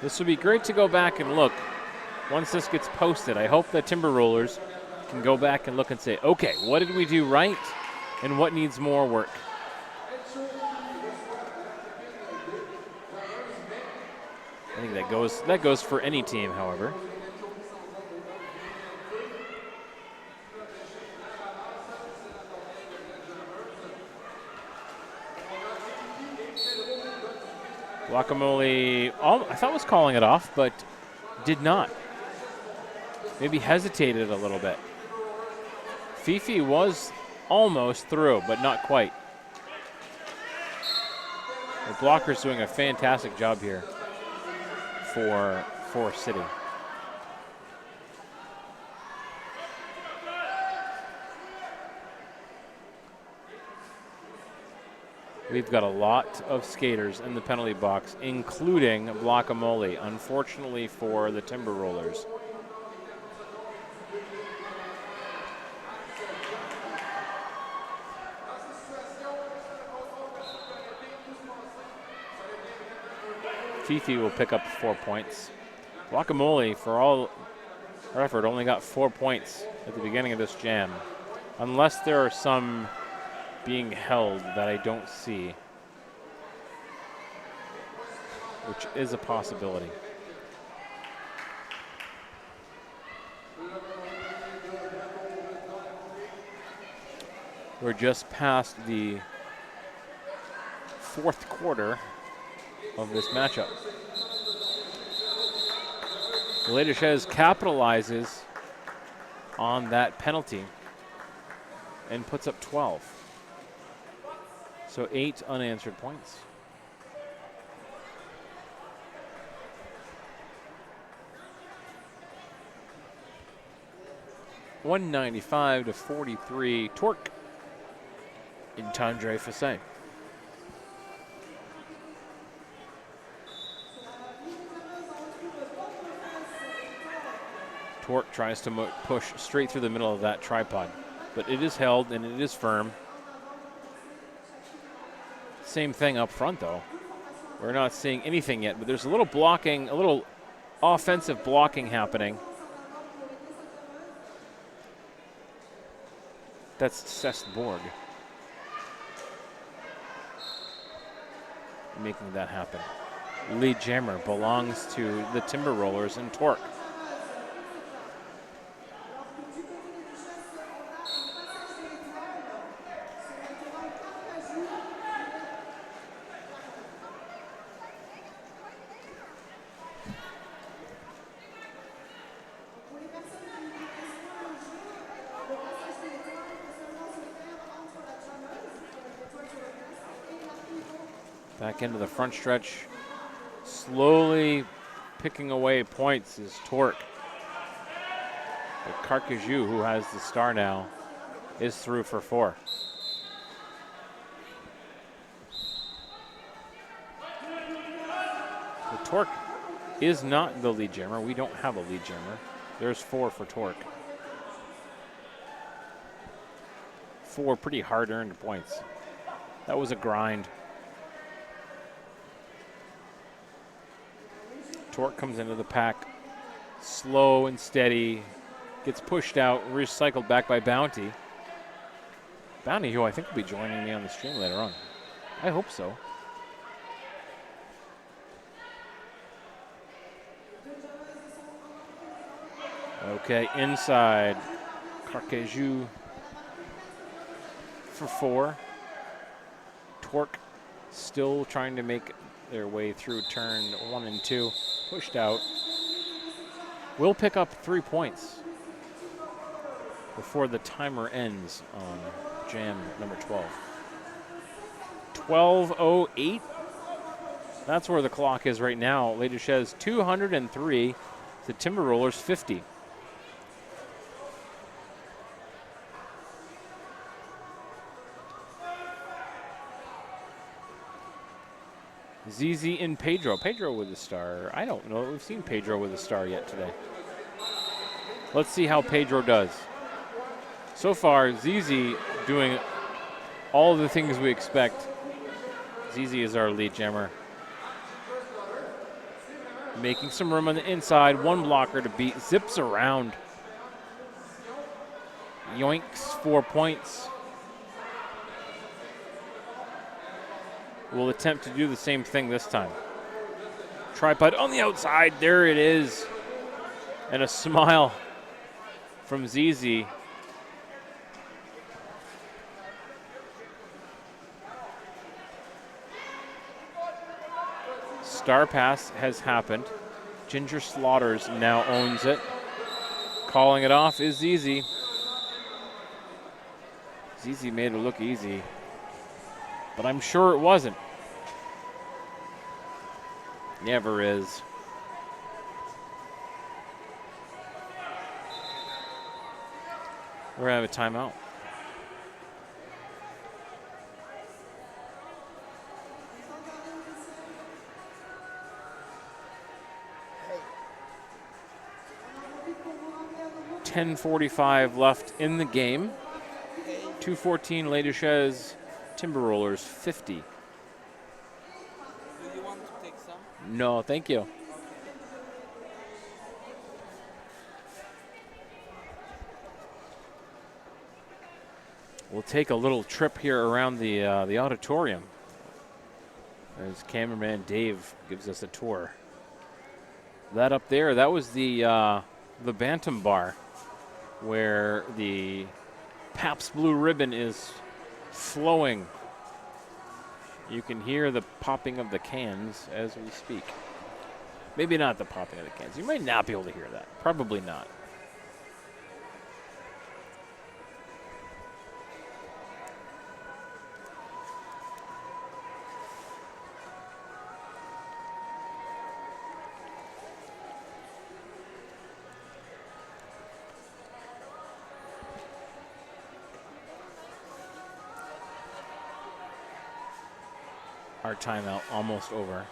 This would be great to go back and look. Once this gets posted, I hope the Timber Rollers can go back and look and say, okay, what did we do right and what needs more work? I think that goes for any team, however. Guacamole, I thought was calling it off, but did not. Maybe hesitated a little bit. Fifi was almost through, but not quite. The blocker's doing a fantastic job here for City. We've got a lot of skaters in the penalty box, including Guacamole, unfortunately for the Timber Rollers. Fifi will pick up 4 points. Guacamole, for all her effort, only got 4 points at the beginning of this jam. Unless there are some being held that I don't see, which is a possibility. We're just past the fourth quarter of this matchup. The Duchesses capitalizes on that penalty and puts up 12. So 8 unanswered points. $195-43 Torque in Tendre Fossé. Torque tries to push straight through the middle of that tripod, but it is held and it is firm. Same thing up front, though. We're not seeing anything yet, but there's a little blocking, a little offensive blocking happening. That's Cestborg making that happen. Lead jammer belongs to the Timber Rollers and Torque. Back into the front stretch. Slowly picking away points is Torque. But Carcajou, who has the star now, is through for 4. The Torque is not the lead jammer. We don't have a lead jammer. There's 4 for Torque. 4 pretty hard-earned points. That was a grind. Torque comes into the pack, slow and steady, gets pushed out, recycled back by Bounty. Bounty, who I think will be joining me on the stream later on. I hope so. Okay, inside. Carcajou for 4. Torque still trying to make their way through turn 1 and 2. Pushed out. Will pick up 3 points before the timer ends on jam number 12. 12:08. That's where the clock is right now. Les Duchesses 203, the Timber Rollers 50. ZZ and Pedro. Pedro with a star. I don't know that we've seen Pedro with a star yet today. Let's see how Pedro does. So far, ZZ doing all the things we expect. ZZ is our lead jammer. Making some room on the inside. 1 blocker to beat. Zips around. Yoinks 4 points. Will attempt to do the same thing this time. Tripod on the outside. There it is. And a smile from ZZ. Star pass has happened. Ginger Slaughters now owns it. Calling it off is ZZ. ZZ made it look easy, but I'm sure it wasn't. Never is. We're gonna have a timeout. .10:45 left in the game. 2:14 Les Duchesses, Timber Rollers 50. Do you want to take some? No, thank you. We'll take a little trip here around the auditorium as cameraman Dave gives us a tour. That up there, that was the Bantam Bar, where the Pabst Blue Ribbon is flowing. You can hear the popping of the cans as we speak. Maybe not the popping of the cans. You might not be able to hear that. Probably not. Our timeout almost over.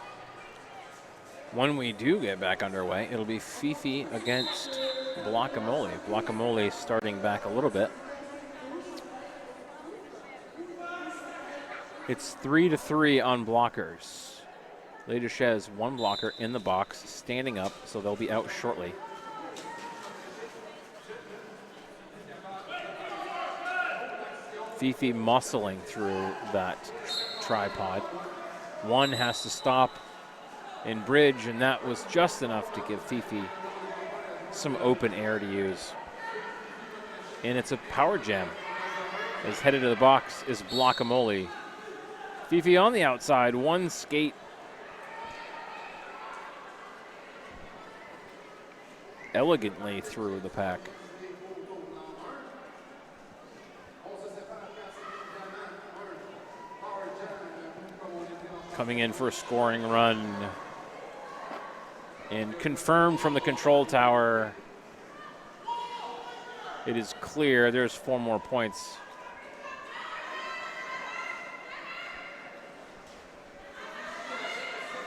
When we do get back underway, it'll be Fifi against Guacamole. Guacamole starting back a little bit. It's 3-3 on blockers. Les Duchesses, 1 blocker in the box, standing up, so they'll be out shortly. Fifi muscling through that tripod. 1 has to stop in bridge, and that was just enough to give Fifi some open air to use. And it's a power jam. As headed to the box is Guacamole. Fifi on the outside, 1 skate. Elegantly through the pack. Coming in for a scoring run And confirmed from the control tower. It is clear. There's 4 more points.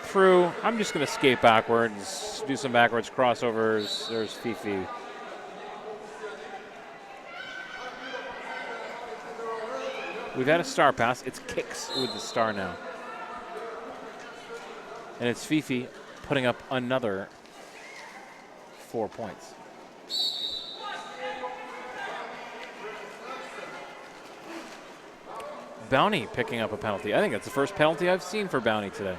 Through. I'm just going to skate backwards, do some backwards crossovers. There's Fifi. We've had a star pass. It's kicks with the star now. And it's Fifi putting up another 4 points. Bounty picking up a penalty. I think that's the first penalty I've seen for Bounty today.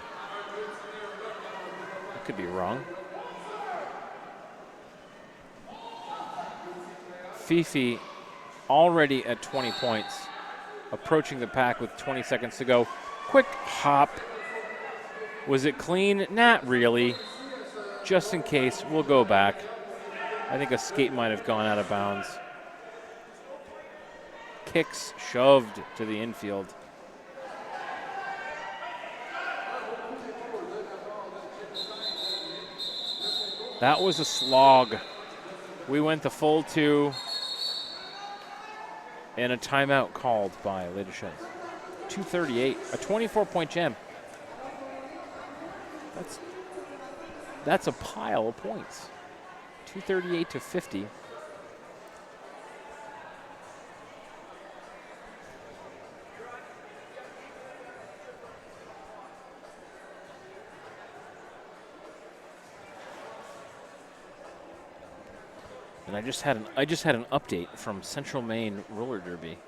I could be wrong. Fifi already at 20 points, approaching the pack with 20 seconds to go. Quick hop. Was it clean? Not really. Just in case, we'll go back. I think a skate might have gone out of bounds. Kicks shoved to the infield. That was a slog. We went the full 2. And a timeout called by Les Duchesses. 2:38, a 24-point jam. That's a pile of points. 238 to 50. And I just had an update from Central Maine Roller Derby,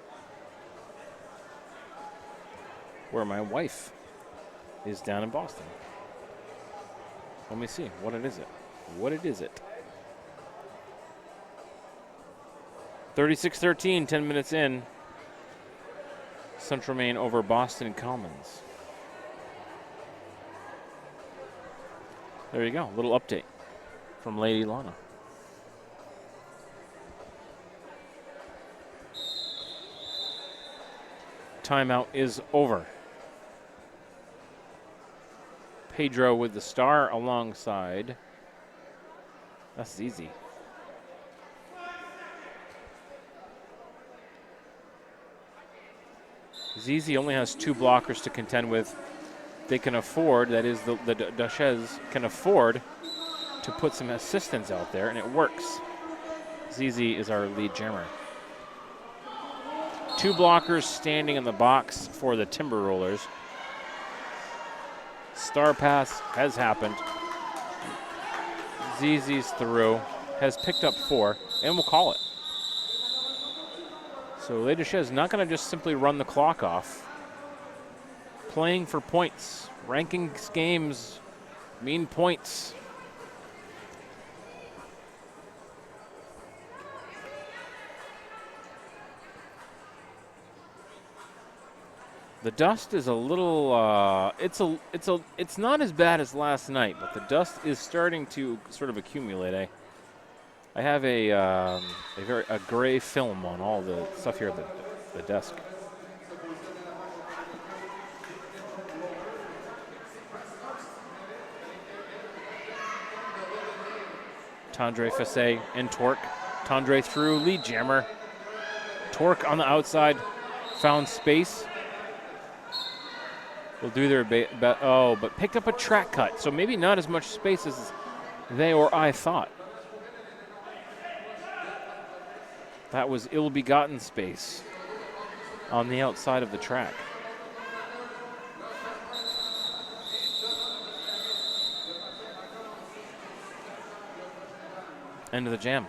where my wife is down in Boston. Let me see. What it is it? 36-13, 10 minutes in. Central Maine over Boston Commons. There you go. Little update from Lady Lana. Timeout is over. Pedro with the star alongside. That's easy. Zizi only has 2 blockers to contend with. They can afford, that is, the Duchesses can afford to put some assistance out there, and it works. Zizi is our lead jammer. 2 blockers standing in the box for the Timber Rollers. Star pass has happened. Zizi's through, has picked up 4, and we'll call it. So Les Duchesses not going to just simply run the clock off. Playing for points. Rankings games mean points. The dust is a little. It's not as bad as last night, but the dust is starting to sort of accumulate. I have a gray film on all the stuff here at the desk. Tandre Fassé and Torque. Tandre through, lead jammer. Torque on the outside, found space. Will do their but picked up a track cut, so maybe not as much space as they or I thought. That was ill-begotten space on the outside of the track. End of the jam.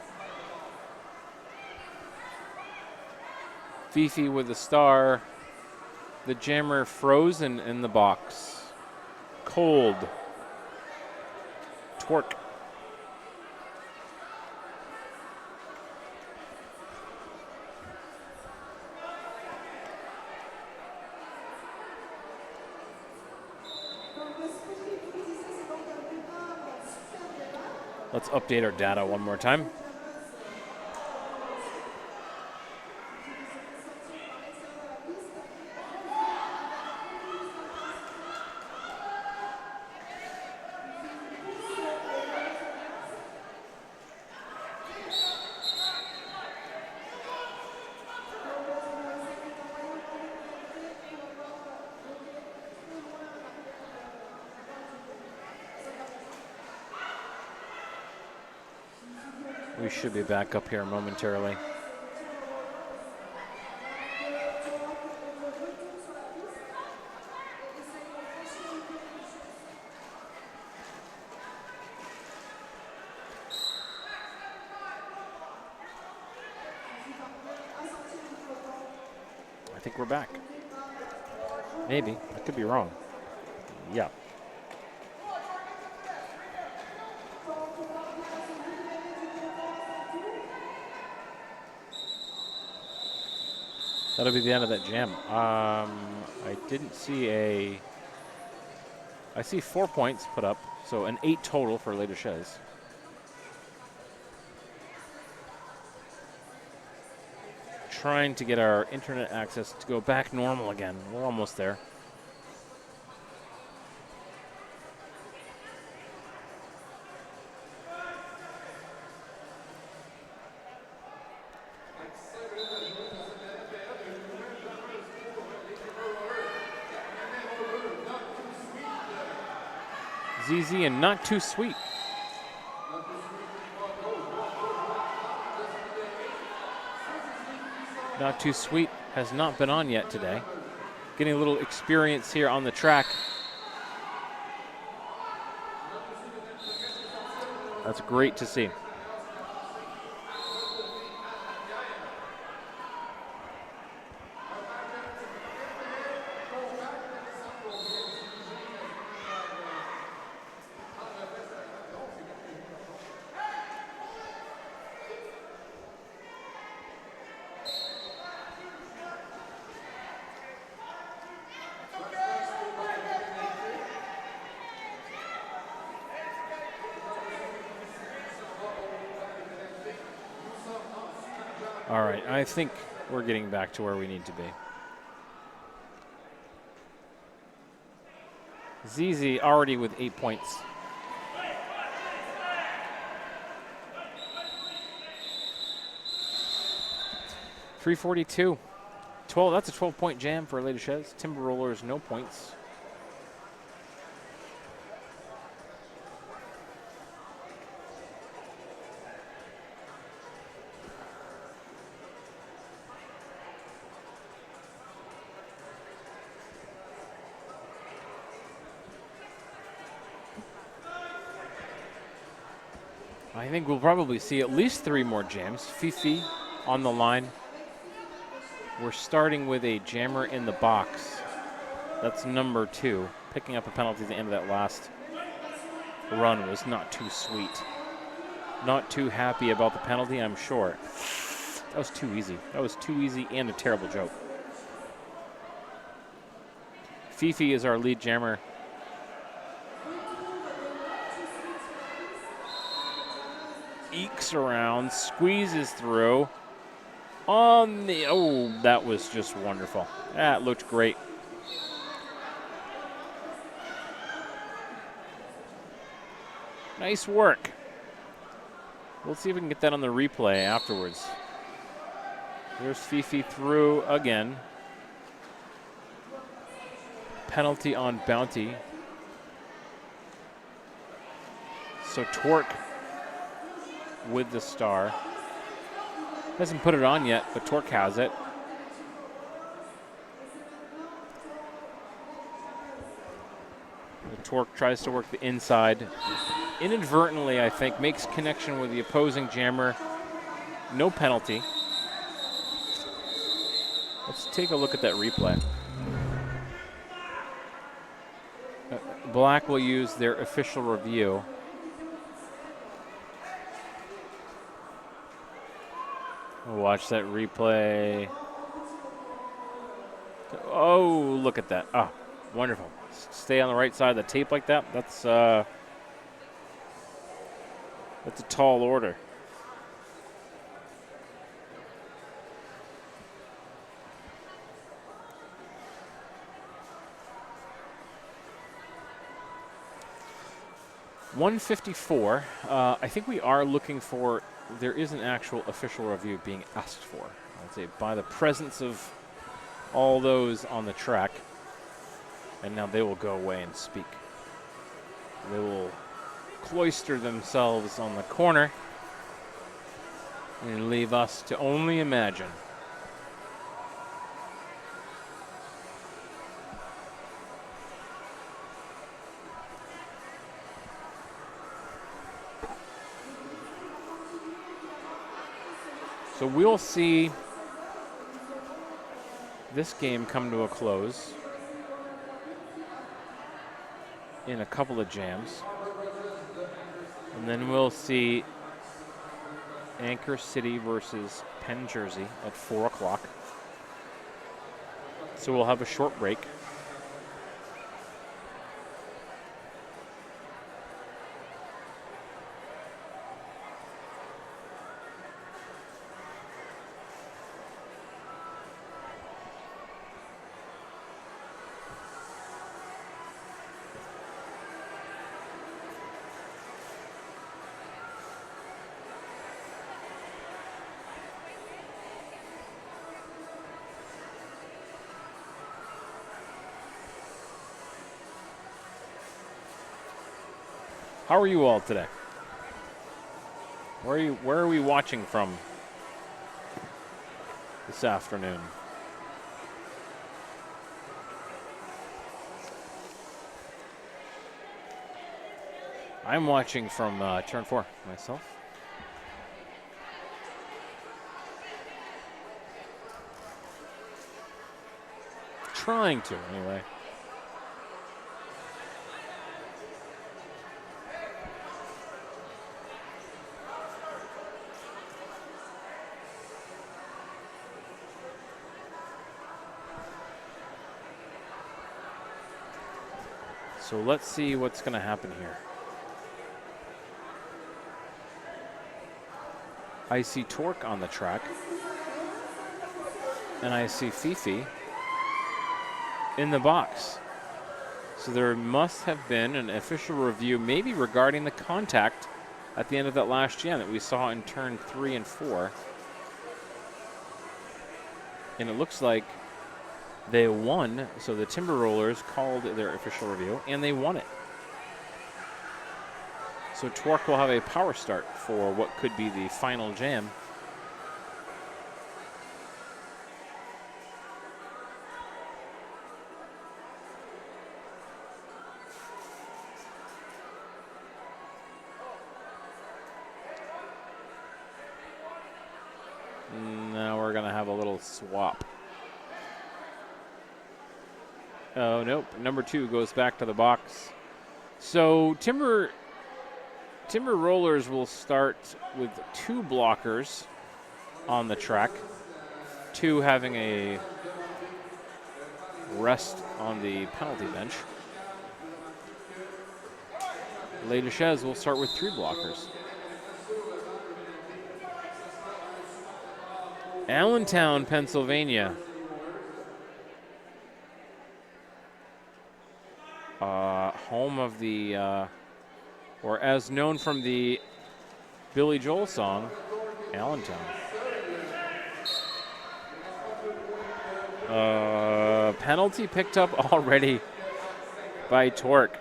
Fifi with the star. The jammer frozen in the box. Cold. Torque. Let's update our data one more time. We should be back up here momentarily. I think we're back. Maybe. I could be wrong. Yeah. That'll be the end of that jam. I didn't see a... I see 4 points put up, so an 8 total for Les Duchesses. Trying to get our internet access to go back normal again. We're almost there. ZZ and Not Too Sweet. Not Too Sweet has not been on yet today. Getting a little experience here on the track. That's great to see. All right, I think we're getting back to where we need to be. ZZ already with 8 points. .342. 12. That's a 12-point jam for Les Duchesses. Timber Rollers, no points. I think we'll probably see at least 3 more jams. Fifi on the line. We're starting with a jammer in the box. That's number 2. Picking up a penalty at the end of that last run was not too sweet. Not too happy about the penalty, I'm sure. That was too easy. That was too easy and a terrible joke. Fifi is our lead jammer. Ekes around, squeezes through. On the, oh, that was just wonderful. That looked great. Nice work. We'll see if we can get that on the replay afterwards. There's Fifi through again. Penalty on Bounty. So Torque with the star. Hasn't put it on yet, but Torque has it. The Torque tries to work the inside. Inadvertently, I think, makes connection with the opposing jammer. No penalty. Let's take a look at that replay. Black will use their official review. We'll watch that replay. Oh, look at that. Oh, wonderful. Stay on the right side of the tape like that. That's a tall order. .154. I think we are looking for. There is an actual official review being asked for. I'd say by the presence of all those on the track. And now they will go away and speak. They will cloister themselves on the corner and leave us to only imagine. So we'll see this game come to a close in a couple of jams. And then we'll see Anchor City versus Penn Jersey at 4 o'clock. So we'll have a short break. How are you all today? Where are we watching from this afternoon? I'm watching from turn 4 myself. Trying to, anyway. So let's see what's going to happen here. I see Torque on the track. And I see Fifi in the box. So there must have been an official review, maybe regarding the contact at the end of that last jam that we saw in turn 3 and 4. And it looks like they won, so the Timber Rollers called their official review, and they won it. So Torque will have a power start for what could be the final jam. Now we're going to have a little swap. Oh, nope. Number 2 goes back to the box. So Timber Rollers will start with 2 blockers on the track. 2 having a rest on the penalty bench. Les Duchesses will start with 3 blockers. Allentown, Pennsylvania. Home of the, or as known from the Billy Joel song, Allentown. Penalty picked up already by Torque.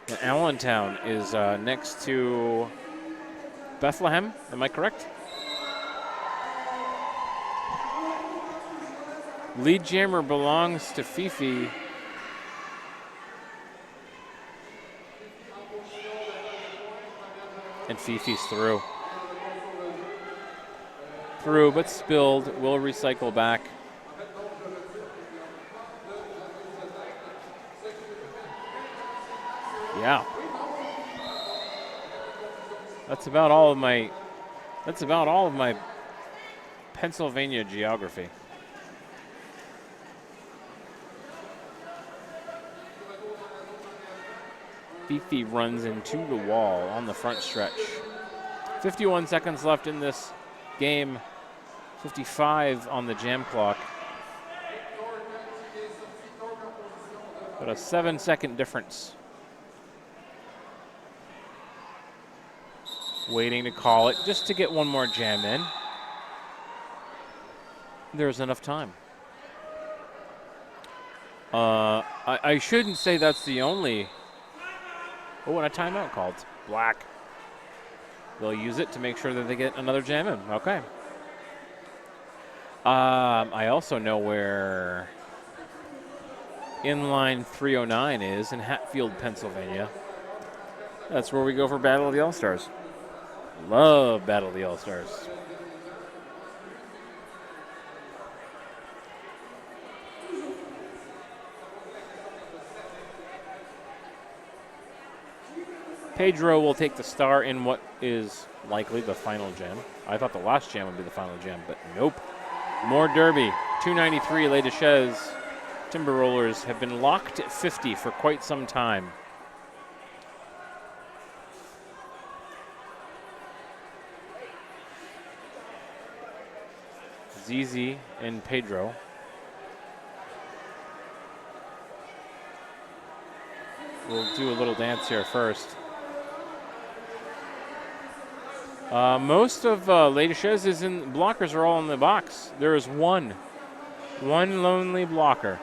And Allentown is next to Bethlehem, am I correct? Lead jammer belongs to Fifi. And Fifi's through. Through, but spilled. Will recycle back. Yeah. That's about all of my Pennsylvania geography. Fifi runs into the wall on the front stretch. 51 seconds left in this game. 55 on the jam clock. But a 7-second difference. Waiting to call it just to get one more jam in. There's enough time. I shouldn't say that's the only. Oh, and a timeout called. Black. They'll use it to make sure that they get another jam in. Okay. I also know where inline 309 is in Hatfield, Pennsylvania. That's where we go for Battle of the All-Stars. Love Battle of the All-Stars. Pedro will take the star in what is likely the final jam. I thought the last jam would be the final jam, but nope. More Derby. 293 Les Duchesses. Timber Rollers have been locked at 50 for quite some time. Zizi and Pedro. We'll do a little dance here first. Most of Les Duchesses is in blockers are all in the box. There is one lonely blocker.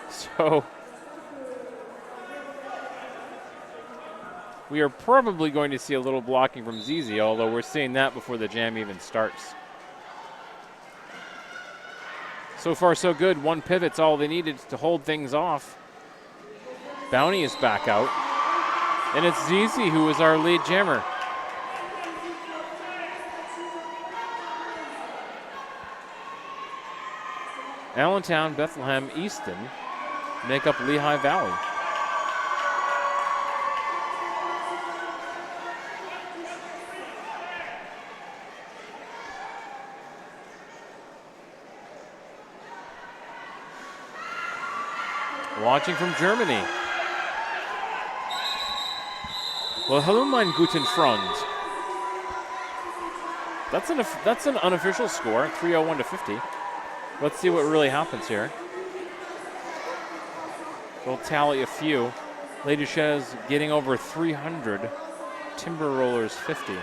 So we are probably going to see a little blocking from Zizi, although we're seeing that before the jam even starts. So far, so good. One pivot's all they needed to hold things off. Bounty is back out. And it's Zizi who is our lead jammer. Allentown, Bethlehem, Easton make up Lehigh Valley. Watching from Germany. Well, hello, mein guten Freund. That's an unofficial score, 301 to 50. Let's see what really happens here. We'll tally a few. Les Duchesses getting over 300. Timber Rollers 50.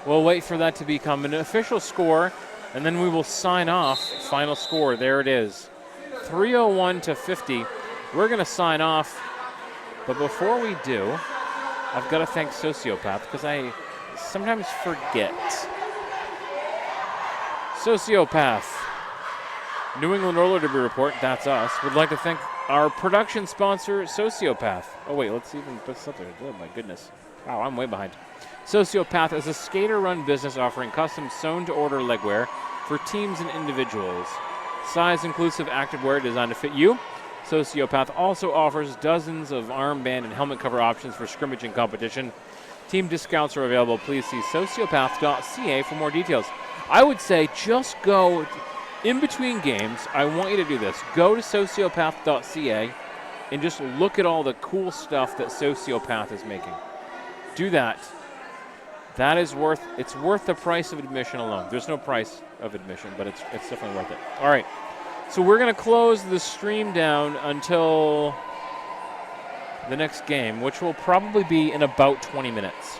We'll wait for that to become an official score, and then we will sign off. Final score, there it is. 301 to 50. We're going to sign off, but before we do, I've got to thank Sociopath because I sometimes forget. Sociopath, New England Roller Derby Report, that's us. Would like to thank our production sponsor, Sociopath. Oh wait, let's even put something. Oh my goodness. Wow, I'm way behind. Sociopath is a skater-run business offering custom sewn-to-order legwear for teams and individuals. Size-inclusive activewear designed to fit you. Sociopath also offers dozens of armband and helmet cover options for scrimmage and competition. Team discounts are available. Please see sociopath.ca for more details. I would say just go in between games. I want you to do this. Go to sociopath.ca and just look at all the cool stuff that Sociopath is making. Do that. That is worth the price of admission alone. There's no price of admission, but it's definitely worth it. All right. So we're going to close the stream down until the next game, which will probably be in about 20 minutes.